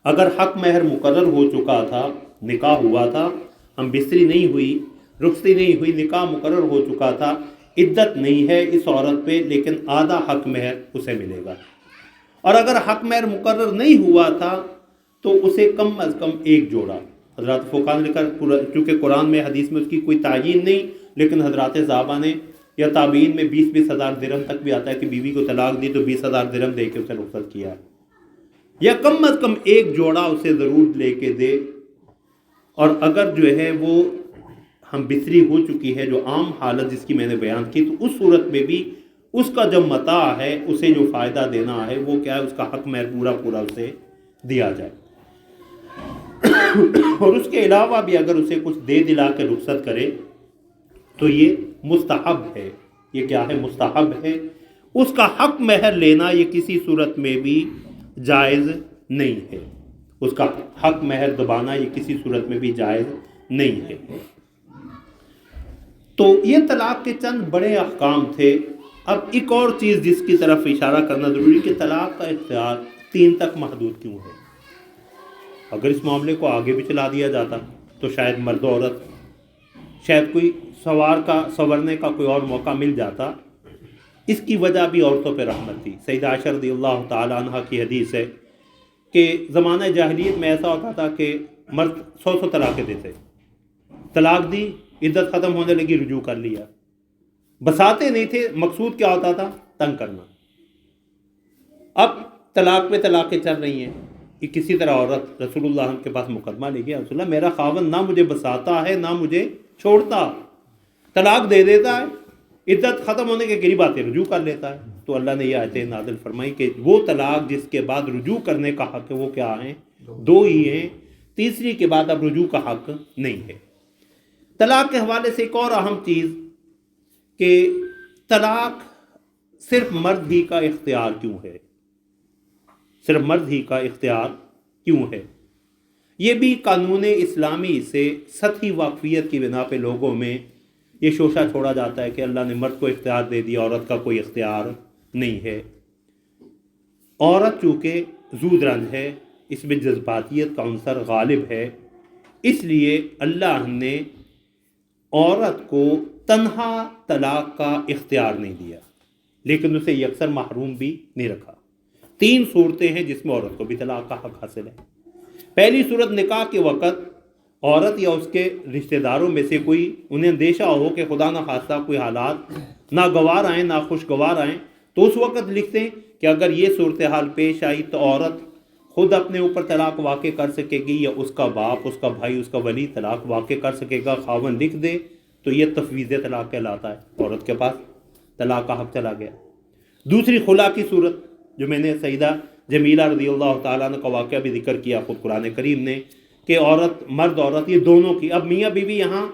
اگر حق مہر مقرر ہو چکا تھا نکاح ہوا تھا ہم بستری نہیں ہوئی رخصتی نہیں ہوئی نکاح مقرر ہو چکا تھا عدت نہیں ہے اس عورت پہ لیکن آدھا حق مہر اسے ملے گا. اور اگر حق مہر مقرر نہیں ہوا تھا تو اسے کم از کم 1 جوڑا. حضرات فقہا نے لکھا چونکہ قرآن میں حدیث میں اس کی کوئی تعیین نہیں لیکن حضرات صحابہ نے یا تابعین میں 20-20 ہزار درہم تک بھی آتا ہے کہ بیوی کو طلاق دی تو 20,000 درہم دے کے اسے رخصت کیا یا کم از کم 1 جوڑا اسے ضرور لے کے دے. اور اگر جو ہے وہ ہم بستری ہو چکی ہے جو عام حالت جس کی میں نے بیان کی، تو اس صورت میں بھی اس کا جو متاع ہے اسے جو فائدہ دینا ہے وہ کیا ہے، اس کا حق مہر پورا پورا اسے دیا جائے۔ اور اس کے علاوہ بھی اگر اسے کچھ دے دلا کے رخصت کرے تو یہ مستحب ہے۔ یہ کیا ہے؟ مستحب ہے۔ اس کا حق مہر لینا یہ کسی صورت میں بھی جائز نہیں ہے۔ اس کا حق مہر دبانا یہ کسی صورت میں بھی جائز نہیں ہے۔ تو یہ طلاق کے چند بڑے احکام تھے۔ اب ایک اور چیز جس کی طرف اشارہ کرنا ضروری کہ طلاق کا اختیار 3 تک محدود کیوں ہے؟ اگر اس معاملے کو آگے بھی چلا دیا جاتا تو شاید مرد و عورت، شاید کوئی سنورنے کا کوئی اور موقع مل جاتا۔ اس کی وجہ بھی عورتوں پہ رحمت تھی۔ سیدہ عائشہ رضی اللہ تعالیٰ عنہ کی حدیث ہے کہ زمانہ جاہلیت میں ایسا ہوتا تھا کہ مرد 100 طلاقیں دیتے، طلاق دی، عدت ختم ہونے لگی، رجوع کر لیا، بساتے نہیں تھے۔ مقصود کیا ہوتا تھا؟ تنگ کرنا۔ اب طلاق پہ طلاقیں چل رہی ہیں، کہ کسی طرح عورت رسول اللہ کے پاس مقدمہ لے گیا، رسول اللہ میرا خاوند نہ مجھے بساتا ہے نہ مجھے چھوڑتا، طلاق دے دیتا ہے، عدت ختم ہونے کے قریب آتے رجوع کر لیتا ہے۔ تو اللہ نے یہ آیتیں نازل فرمائی کہ وہ طلاق جس کے بعد رجوع کرنے کا حق ہے وہ کیا ہیں؟ 2 ہی ہیں، تیسری کے بعد اب رجوع کا حق نہیں ہے۔ طلاق کے حوالے سے ایک اور اہم چیز کہ طلاق صرف مرد ہی کا اختیار کیوں ہے؟ صرف مرد ہی کا اختیار کیوں ہے؟ یہ بھی قانون اسلامی سے سطحی واقفیت کی بنا پہ لوگوں میں یہ شوشہ چھوڑا جاتا ہے کہ اللہ نے مرد کو اختیار دے دیا، عورت کا کوئی اختیار نہیں ہے۔ عورت چونکہ زود رنج ہے، اس میں جذباتیت کا عنصر غالب ہے، اس لیے اللہ نے عورت کو تنہا طلاق کا اختیار نہیں دیا، لیکن اسے یکسر محروم بھی نہیں رکھا۔ 3 صورتیں ہیں جس میں عورت کو بھی طلاق کا حق حاصل ہے۔ پہلی صورت نکاح کے وقت عورت یا اس کے رشتہ داروں میں سے کوئی انہیں اندیشہ ہو کہ خدا نہ خواستہ کوئی حالات ناگوار آئیں، ناخوشگوار آئیں، تو اس وقت لکھتے ہیں کہ اگر یہ صورتحال پیش آئی تو عورت خود اپنے اوپر طلاق واقع کر سکے گی یا اس کا باپ، اس کا بھائی، اس کا ولی طلاق واقع کر سکے گا۔ خاوند لکھ دے تو یہ تفویض طلاق کہلاتا ہے، عورت کے پاس طلاق کا حق چلا گیا۔ دوسری خلا کی صورت جو میں نے سیدہ جمیلہ رضی اللہ تعالیٰ عنہ کا واقعہ بھی ذکر کیا خود قرآن کریم نے، کہ عورت، مرد عورت یہ دونوں کی، اب میاں بیوی یہاں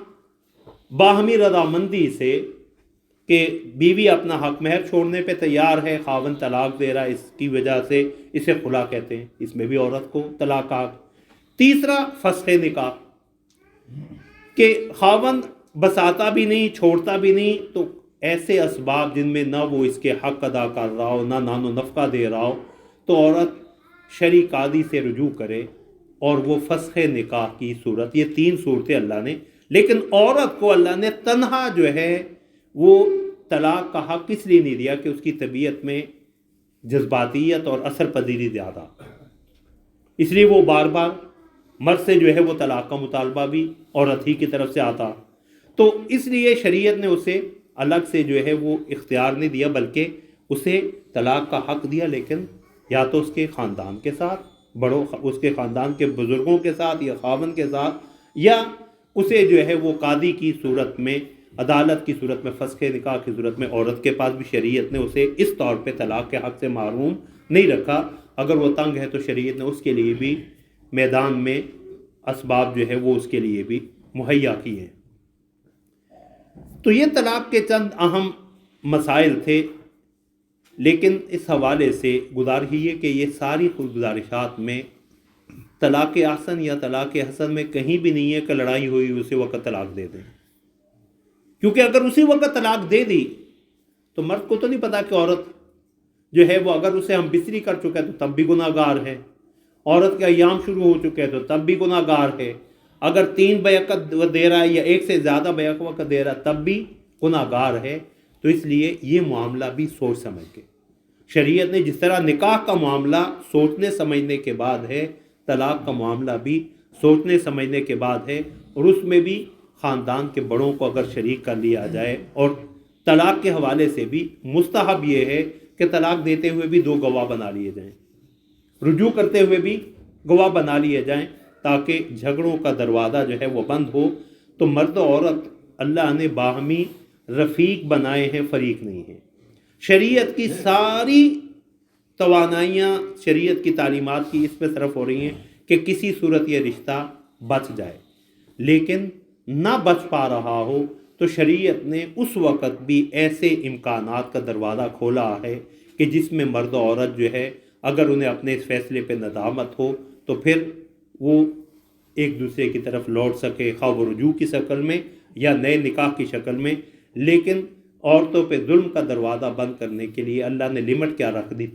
باہمی رضامندی سے کہ بیوی اپنا حق مہر چھوڑنے پہ تیار ہے، خاوند طلاق دے رہا ہے، اس کی وجہ سے اسے خلا کہتے ہیں، اس میں بھی عورت کو طلاق کا حق۔ تیسرا فسخ نکاح، کہ خاوند بساتا بھی نہیں، چھوڑتا بھی نہیں، تو ایسے اسباب جن میں نہ وہ اس کے حق ادا کر رہا ہو، نہ نان و نفقہ دے رہا ہو، تو عورت شرعی قاضی سے رجوع کرے اور وہ فسخ نکاح کی صورت۔ یہ 3 صورتیں اللہ نے، لیکن عورت کو اللہ نے تنہا جو ہے وہ طلاق کا حق اس لیے نہیں دیا کہ اس کی طبیعت میں جذباتیت اور اثر پذیری زیادہ، اس لیے وہ بار بار مرد سے جو ہے وہ طلاق کا مطالبہ بھی عورت ہی کی طرف سے آتا، تو اس لیے شریعت نے اسے الگ سے جو ہے وہ اختیار نہیں دیا، بلکہ اسے طلاق کا حق دیا، لیکن یا تو اس کے خاندان کے ساتھ، اس کے خاندان کے بزرگوں کے ساتھ یا خاوند کے ساتھ، یا اسے جو ہے وہ قاضی کی صورت میں، عدالت کی صورت میں، فسخ نکاح کی صورت میں عورت کے پاس بھی شریعت نے اسے اس طور پہ طلاق کے حق سے محروم نہیں رکھا۔ اگر وہ تنگ ہے تو شریعت نے اس کے لیے بھی میدان میں اسباب جو ہے وہ اس کے لیے بھی مہیا کیے ہیں۔ تو یہ طلاق کے چند اہم مسائل تھے، لیکن اس حوالے سے گزارش یہ کہ یہ ساری گزارشات میں طلاق احسن یا طلاق حسن میں کہیں بھی نہیں ہے کہ لڑائی ہوئی اسی وقت طلاق دے دیں، کیونکہ اگر اسی وقت طلاق دے دی تو مرد کو تو نہیں پتا کہ عورت جو ہے وہ اگر اسے ہم بستری کر چکے ہیں تو تب بھی گناہ گار ہے، عورت کے ایام شروع ہو چکے ہیں تو تب بھی گناہ گار ہے، اگر 3 بیعت دے رہا ہے یا 1 سے زیادہ بیعت دے رہا ہے تب بھی گناہ گار ہے۔ تو اس لیے یہ معاملہ بھی سوچ سمجھ کے شریعت نے، جس طرح نکاح کا معاملہ سوچنے سمجھنے کے بعد ہے، طلاق کا معاملہ بھی سوچنے سمجھنے کے بعد ہے، اور اس میں بھی خاندان کے بڑوں کو اگر شریک کر لیا جائے۔ اور طلاق کے حوالے سے بھی مستحب یہ ہے کہ طلاق دیتے ہوئے بھی 2 گواہ بنا لیے جائیں، رجوع کرتے ہوئے بھی گواہ بنا لیے جائیں، تاکہ جھگڑوں کا دروازہ جو ہے وہ بند ہو. تو مرد و عورت اللہ نے باہمی رفیق بنائے ہیں، فریق نہیں ہیں. شریعت کی ساری توانائیاں شریعت کی تعلیمات کی اس پہ صرف ہو رہی ہیں کہ کسی صورت یہ رشتہ بچ جائے، لیکن نہ بچ پا رہا ہو تو شریعت نے اس وقت بھی ایسے امکانات کا دروازہ کھولا ہے کہ جس میں مرد و عورت جو ہے اگر انہیں اپنے اس فیصلے پہ ندامت ہو تو پھر وہ ایک دوسرے کی طرف لوٹ سکے، خواہ وہ رجوع کی شکل میں یا نئے نکاح کی شکل میں. لیکن عورتوں پہ ظلم کا دروازہ بند کرنے کے لیے اللہ نے لمٹ کیا رکھ دی؟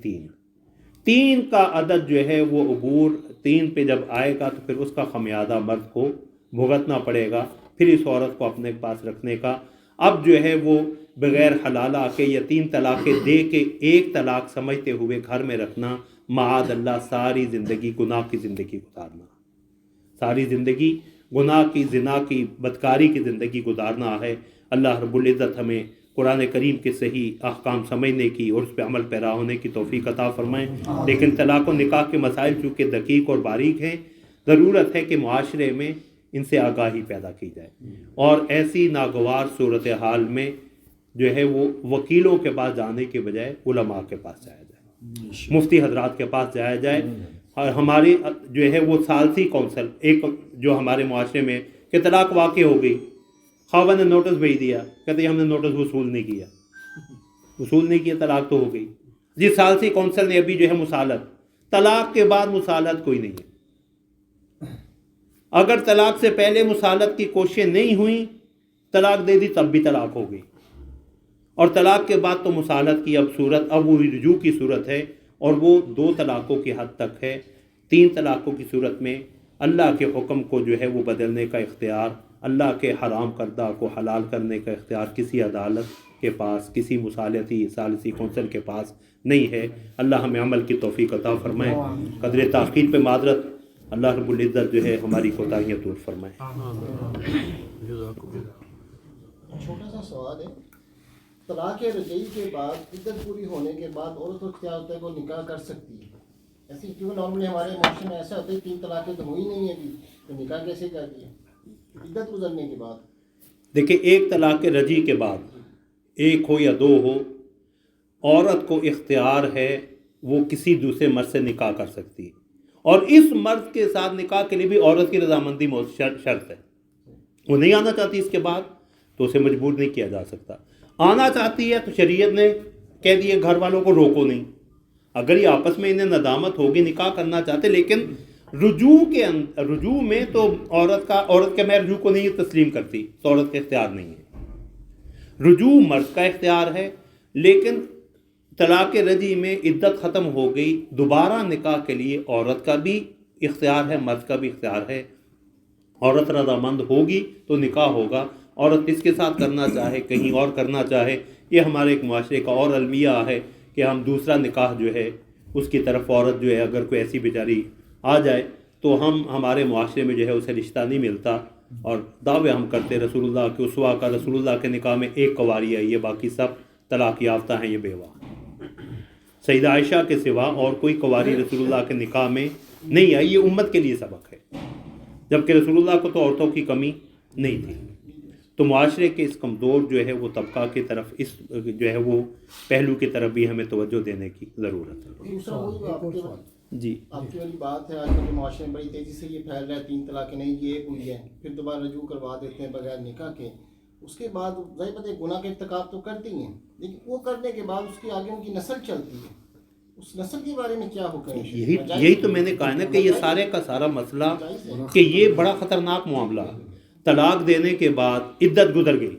3 کا عدد جو ہے وہ عبور 3 پہ جب آئے گا تو پھر اس کا خمیازہ مرد کو بھگتنا پڑے گا، پھر اس عورت کو اپنے پاس رکھنے کا. اب جو ہے وہ بغیر حلالہ کے یا 3 طلاقیں دے کے 1 طلاق سمجھتے ہوئے گھر میں رکھنا، معاذ اللہ ساری زندگی گناہ کی زندگی گزارنا، ساری زندگی گناہ کی، زنا کی، بدکاری کی زندگی گزارنا ہے. اللہ رب العزت ہمیں قرآن کریم کے صحیح احکام سمجھنے کی اور اس پہ عمل پیرا ہونے کی توفیق عطا فرمائیں. لیکن طلاق و نکاح کے مسائل چونکہ دقیق اور باریک ہیں، ضرورت ہے کہ معاشرے میں ان سے آگاہی پیدا کی جائے اور ایسی ناگوار صورتحال میں جو ہے وہ وکیلوں کے پاس جانے کے بجائے علماء کے پاس جایا جائے، مفتی حضرات کے پاس جایا جائے. اور ہماری جو ہے وہ ثالثی کونسل ایک جو ہمارے معاشرے میں کہ طلاق واقع ہو گئی، خاوند نے نوٹس بھیج دیا، کہتے ہیں ہم نے نوٹس وصول نہیں کیا، طلاق تو ہو گئی. جی ثالثی کونسل نے ابھی جو ہے مصالحت، طلاق کے بعد مصالحت کوئی نہیں ہے. اگر طلاق سے پہلے مصالحت کی کوششیں نہیں ہوئیں، طلاق دے دی تب بھی طلاق ہو گئی. اور طلاق کے بعد تو مصالحت کی اب صورت، اب وہ رجوع کی صورت ہے اور وہ 2 طلاقوں کی حد تک ہے. 3 طلاقوں کی صورت میں اللہ کے حکم کو جو ہے وہ بدلنے کا اختیار، اللہ کے حرام کردہ کو حلال کرنے کا اختیار کسی عدالت کے پاس، کسی مصالحتی ثالثی کونسل کے پاس نہیں ہے. اللہ ہمیں عمل کی توفیق عطا فرمائے. قدر تاخیر پہ معذرت، اللہ رب العزت جو ہے ہماری کوتاہیاں دور فرمائے. چھوٹا سا سوال ہے، طلاق رجعی کے بعد عدت پوری ہونے کے بعد عورت کو کیا ہوتا ہے وہ نکاح کر سکتی ہے؟ ایسے کیوں نارملی ہمارے معاشرے میں ایسا ہوتا ہے 3 طلاقیں تو ہوئی نہیں ہے ابھی، تو نکاح کیسے کر دیا عدت گزرنے کے بعد؟ دیکھیں 1 طلاق رجعی کے بعد 1 ہو یا 2 ہو، عورت کو اختیار ہے وہ کسی دوسرے مرد سے نکاح کر سکتی ہے، اور اس مرد کے ساتھ نکاح کے لیے بھی عورت کی رضامندی شرط ہے. وہ نہیں آنا چاہتی اس کے بعد تو اسے مجبور نہیں کیا جا سکتا. آنا چاہتی ہے تو شریعت نے کہہ دیے گھر والوں کو روکو نہیں. اگر یہ آپس میں انہیں ندامت ہوگی نکاح کرنا چاہتے، لیکن رجوع میں تو عورت کے میں رجوع کو نہیں تسلیم کرتی تو عورت کا اختیار نہیں ہے. رجوع مرد کا اختیار ہے، لیکن طلاق رجعی میں عدت ختم ہو گئی، دوبارہ نکاح کے لیے عورت کا بھی اختیار ہے، مرد کا بھی اختیار ہے. عورت رضامند ہوگی تو نکاح ہوگا. عورت اس کے ساتھ کرنا چاہے، کہیں اور کرنا چاہے، یہ ہمارے ایک معاشرے کا اور المیہ ہے کہ ہم دوسرا نکاح جو ہے اس کی طرف عورت جو ہے اگر کوئی ایسی بیچاری آ جائے تو ہمارے معاشرے میں جو ہے اسے رشتہ نہیں ملتا، اور دعوے ہم کرتے رسول اللہ کے اسوہ کا، رسول اللہ کے نکاح میں 1 کنواری ہے، یہ باقی سب طلاق یافتہ ہیں، یہ بیوہ. سیدہ عائشہ کے سوا اور کوئی کنواری رسول اللہ کے نکاح میں نہیں آئی. یہ امت کے لیے سبق ہے، جبکہ رسول اللہ کو تو عورتوں کی کمی نہیں تھی. تو معاشرے کے اس کمزور جو ہے وہ طبقہ کی طرف اس جو ہے وہ پہلو کی طرف بھی ہمیں توجہ دینے کی ضرورت ہے. دوسرا وہی جی آپ کی والی بات ہے، آج کل کے معاشرے میں بڑی تیزی سے یہ پھیل رہا ہے 3 طلاقیں نہیں، یہ 1 ہوئی ہے، پھر دوبارہ رجوع کروا دیتے ہیں بغیر نکاح کے. اس کے بعد ظاہر بات ہے گناہ کا ارتکاب تو کرتے ہی ہیں، لیکن وہ کرنے کے بعد اس کی آگے ان کی نسل چلتی ہے، اس نسل کے بارے میں کیا حکم ہے؟ یہی تو میں نے کہا نا کہ یہ سارے کا سارا مسئلہ کہ یہ بڑا خطرناک معاملہ. طلاق دینے کے بعد عدت گزر گئی،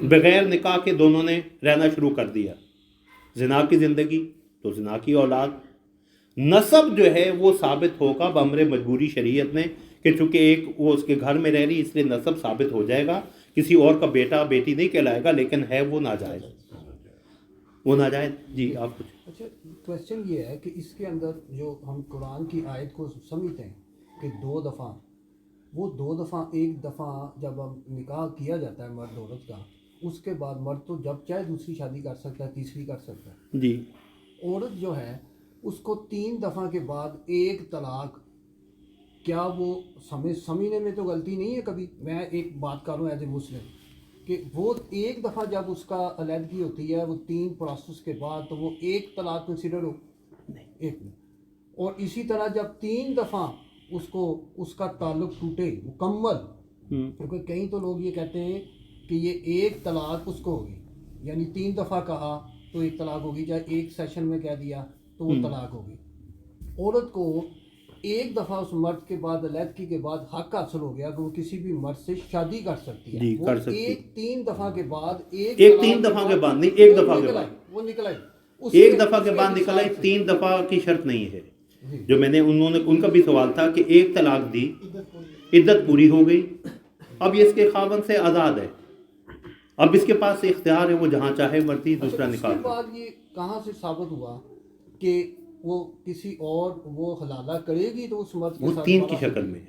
بغیر نکاح کے دونوں نے رہنا شروع کر دیا، زنا کی زندگی تو زنا کی اولاد. نسب جو ہے وہ ثابت ہوگا بامر مجبوری شریعت نے کہ چونکہ ایک وہ اس کے گھر میں رہ رہی اس لیے نسب ثابت ہو جائے گا، کسی اور کا بیٹا بیٹی نہیں کہلائے گا، لیکن ہے وہ ناجائز. جی آپ کچھ. اچھا کویسچن یہ ہے کہ اس کے اندر جو ہم قرآن کی آیت کو سمجھتے ہیں کہ 2 دفعہ، وہ 2 دفعہ، 1 دفعہ جب ہم نکاح کیا جاتا ہے مرد عورت کا، اس کے بعد مرد تو جب چاہے دوسری شادی کر سکتا ہے، تیسری کر سکتا ہے. جی عورت جو ہے اس کو 3 دفعہ کے بعد 1 طلاق کیا وہ سمجھنے میں تو غلطی نہیں ہے کبھی؟ میں ایک بات کروں ایز اے مسلم کہ وہ ایک دفعہ جب اس کا علیحدگی ہوتی ہے وہ 3 پروسیس کے بعد تو وہ ایک طلاق کنسیڈر ہو ایک میں، اور اسی طرح جب 3 دفعہ اس کا تعلق ٹوٹے مکمل، کیونکہ کئی تو لوگ یہ کہتے ہیں کہ یہ ایک طلاق اس کو ہوگی، یعنی 3 دفعہ کہا تو ایک طلاق ہوگی، چاہے ایک سیشن میں کہہ دیا تو وہ طلاق ہوگی۔ عورت کو ایک دفعہ اس مرد کے بعد علیحدگی کے بعد حق حاصل ہو گیا کہ وہ کسی بھی مرد سے شادی کر سکتی ہے، وہ ایک 3 دفعہ کے بعد ایک 3 دفعہ کے بعد نہیں، ایک دفعہ کے بعد وہ نکل آئی، ایک دفعہ کے بعد نکل آئی، 3 دفعہ کی شرط نہیں ہے۔ جو میں نے انہوں نے ان کا بھی سوال تھا کہ ایک طلاق دی، عدت پوری ہو گئی، اب یہ اس کے خاوند سے آزاد ہے، اب اس کے پاس اختیار ہے، وہ جہاں چاہے مرضی دوسرا نکال۔ اس کے بعد یہ کہاں سے ثابت ہوا کہ وہ کسی اور وہ حلالہ کرے گی تو اس مرد کے وہ ساتھ 3 کی شکل میں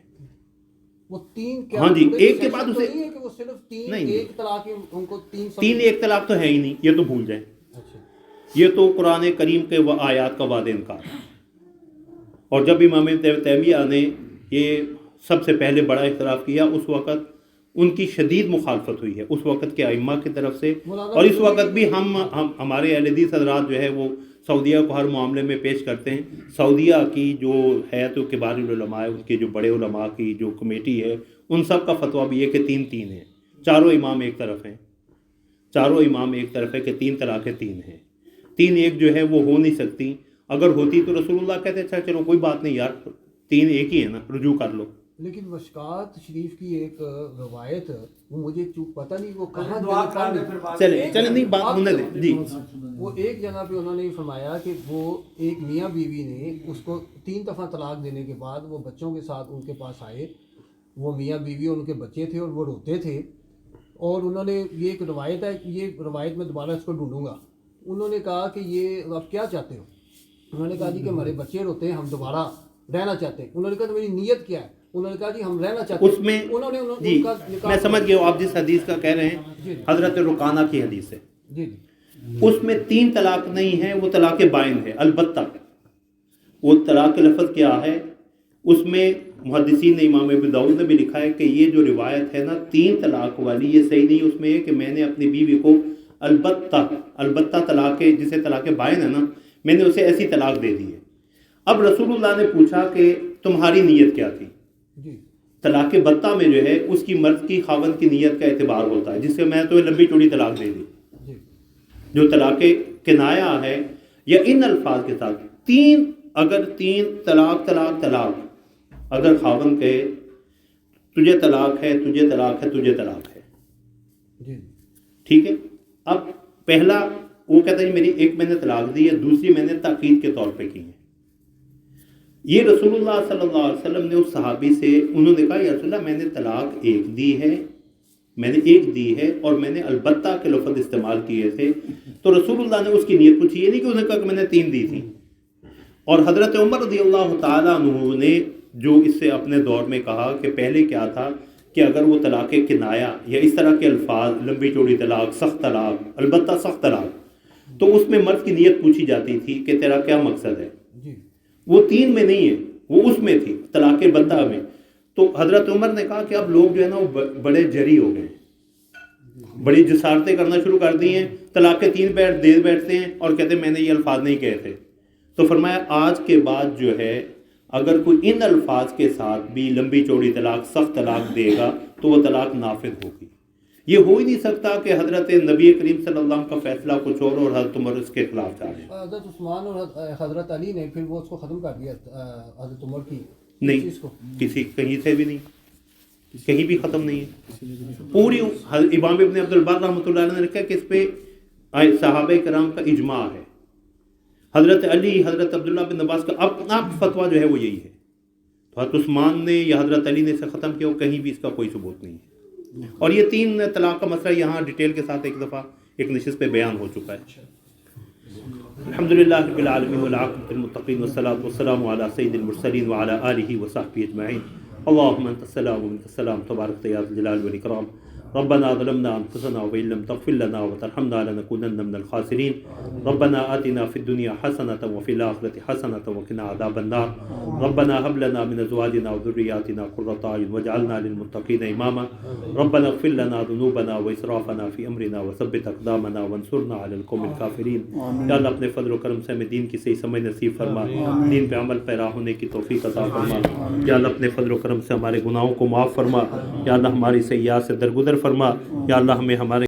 وہ 3 کیا؟ ہاں جی، ایک کے بعد اسے نہیں ہے کہ وہ صرف 3 نہیں، ایک طلاق ان کو 3 ایک طلاق تو ہے ہی نہیں، یہ تو بھول جائیں، اچھا یہ تو قرآن کریم کے وہ آیات کا وعدہ انکار ہے۔ اور جب امام تیمیہ نے یہ سب سے پہلے بڑا اختلاف کیا اس وقت ان کی شدید مخالفت ہوئی ہے اس وقت کے ائمہ کی طرف سے، اور اس وقت بھی ہمارے اہل حدیث حضرات جو ہے وہ سعودیہ کو ہر معاملے میں پیش کرتے ہیں۔ سعودیہ کی جو ہے تو کبار العلماء، اس کے جو بڑے علماء کی جو کمیٹی ہے، ان سب کا فتویٰ بھی ہے کہ 3 ہیں، چاروں امام ایک طرف ہیں، چاروں امام ایک طرف ہے کہ 3 طلاقیں 3 ہیں، 3 ایک جو ہے وہ ہو نہیں سکتی۔ اگر ہوتی تو رسول اللہ کہتے اچھا چلو کوئی بات نہیں یار، 3 ایک ہی ہے نا، رجوع کر لو۔ لیکن مشکات شریف کی ایک روایت وہ مجھے پتہ نہیں وہ کہاں چلے نہیں بات ہونے دیں جی۔ وہ ایک جگہ پہ انہوں نے فرمایا کہ وہ ایک میاں بیوی نے اس کو 3 دفعہ طلاق دینے کے بعد وہ بچوں کے ساتھ ان کے پاس آئے، وہ میاں بیوی اور ان کے بچے تھے اور وہ روتے تھے، اور انہوں نے یہ ایک روایت ہے، یہ روایت میں دوبارہ اس کو ڈھونڈوں گا، انہوں نے کہا کہ یہ آپ کیا چاہتے ہو؟ انہوں نے کہا جی کہ ہمارے بچے روتے ہیں، ہم دوبارہ رہنا چاہتے ہیں۔ انہوں نے کہا تو میری نیت کیا ہے؟ انہوں نے کہا جی ہم رہنا چاہتے ہیں۔ اس میں جی میں سمجھ گیا ہوں آپ جس حدیث کا کہہ رہے ہیں، حضرت رکانہ کی حدیث ہے، جی اس میں 3 طلاق نہیں ہے، وہ طلاق بائن ہے۔ البتہ وہ طلاق کے لفظ کیا ہے اس میں محدثین نے امام ابو داؤد نے بھی لکھا ہے کہ یہ جو روایت ہے نا 3 طلاق والی، یہ صحیح نہیں۔ اس میں یہ کہ میں نے اپنی بیوی کو البتہ طلاق جسے طلاق بائن ہے نا، میں نے اسے ایسی طلاق دے دی ہے۔ اب رسول اللہ نے پوچھا کہ تمہاری نیت کیا تھی؟ جی طلاق بتہ میں جو ہے اس کی مرد کی خاوند کی نیت کا اعتبار ہوتا ہے، جس سے میں تو لمبی چوڑی طلاق دے دی۔ جی جو طلاق کنایا ہے یا ان الفاظ کے ساتھ 3، اگر 3 طلاق اگر خاوند کہے تجھے طلاق ہے، تجھے طلاق ہے، تجھے طلاق ہے، جی ٹھیک ہے۔ اب پہلا وہ کہتا ہے میری ایک میں نے طلاق دی ہے، دوسری میں نے تاکید کے طور پہ کی ہے۔ یہ رسول اللہ صلی اللہ علیہ وسلم نے اس صحابی سے انہوں نے کہا یا رسول اللہ میں نے طلاق ایک دی ہے اور میں نے البتہ کے لفظ استعمال کیے تھے، تو رسول اللہ نے اس کی نیت پوچھی، یہ نہیں کہ انہوں نے کہا کہ میں نے 3 دی تھی۔ اور حضرت عمر رضی اللہ تعالیٰ عنہ نے جو اس سے اپنے دور میں کہا کہ پہلے کیا تھا کہ اگر وہ طلاق کنایا یا اس طرح کے الفاظ لمبی چوڑی طلاق، سخت طلاق، البتہ سخت طلاق، تو اس میں مرد کی نیت پوچھی جاتی تھی کہ تیرا کیا مقصد ہے۔ جی وہ 3 میں نہیں ہے، وہ اس میں تھی طلاق بتہ میں۔ تو حضرت عمر نے کہا کہ اب لوگ جو ہے نا وہ بڑے جری ہو گئے ہیں، بڑی جسارتیں کرنا شروع کر دی ہیں، طلاق 3 دے بیٹھتے ہیں اور کہتے ہیں میں نے یہ الفاظ نہیں کہے تھے۔ تو فرمایا آج کے بعد جو ہے اگر کوئی ان الفاظ کے ساتھ بھی لمبی چوڑی طلاق، سخت طلاق دے گا تو وہ طلاق نافذ ہوگی۔ یہ ہو ہی نہیں سکتا کہ حضرت نبی کریم صلی اللہ علیہ وسلم کا فیصلہ کچھ اور حضرت عمر اس کے خلاف جا رہے ہیں۔ حضرت عثمان اور حضرت علی نے پھر وہ اس کو ختم کر دیا، حضرت عمر کی نہیں، کسی کہیں سے بھی نہیں، کہیں بھی ختم نہیں ہے۔ پوری امام ابن عبد البر رحمۃ اللہ علیہ نے لکھا کہ اس پہ صحابہ کرام کا اجماع ہے۔ حضرت علی، حضرت عبداللہ بن عباس کا اپنا فتویٰ جو ہے وہ یہی ہے۔ تو حضرت عثمان نے یا حضرت علی نے اسے ختم کیا، کہیں بھی اس کا کوئی ثبوت نہیں ہے۔ اور یہ 3 طلاق کا مسئلہ یہاں ڈیٹیل کے ساتھ ایک دفعہ ایک نشست پہ بیان ہو چکا ہے۔ الحمدللہ رب العالمین والعاقبۃ للمتقین والصلاۃ والسلام علی سید المرسلین وعلی آلہ وصحبہ اجمعین۔ اللہم انت السلام ومنک السلام تبارک یا ذا الجلال والاکرام۔ ربنا ظلمنا أنفسنا وإن لم تغفر لنا وترحمنا لنكونن من الخاسرين ربنا آتنا في الدنيا حسنة وفي الآخرة حسنة وقنا عذاب النار ربنا هب لنا من أزواجنا وذرياتنا قرة أعين واجعلنا للمتقين إماما ربنا اغفر لنا ذنوبنا وإسرافنا في أمرنا وثبت أقدامنا وانصرنا على القوم الكافرين یا اللہ اپنے فضل و کرم سے ہمیں دین کی صحیح سمجھ نصیب فرما دین پہ عمل پیرا ہونے کی توفیق عطا فرما یا اللہ اپنے فضل و کرم سے ہمارے گناہوں کو معاف فرما یا اللہ ہماری سیئات سے درگزر فرما یا اللہ ہمیں ہمارے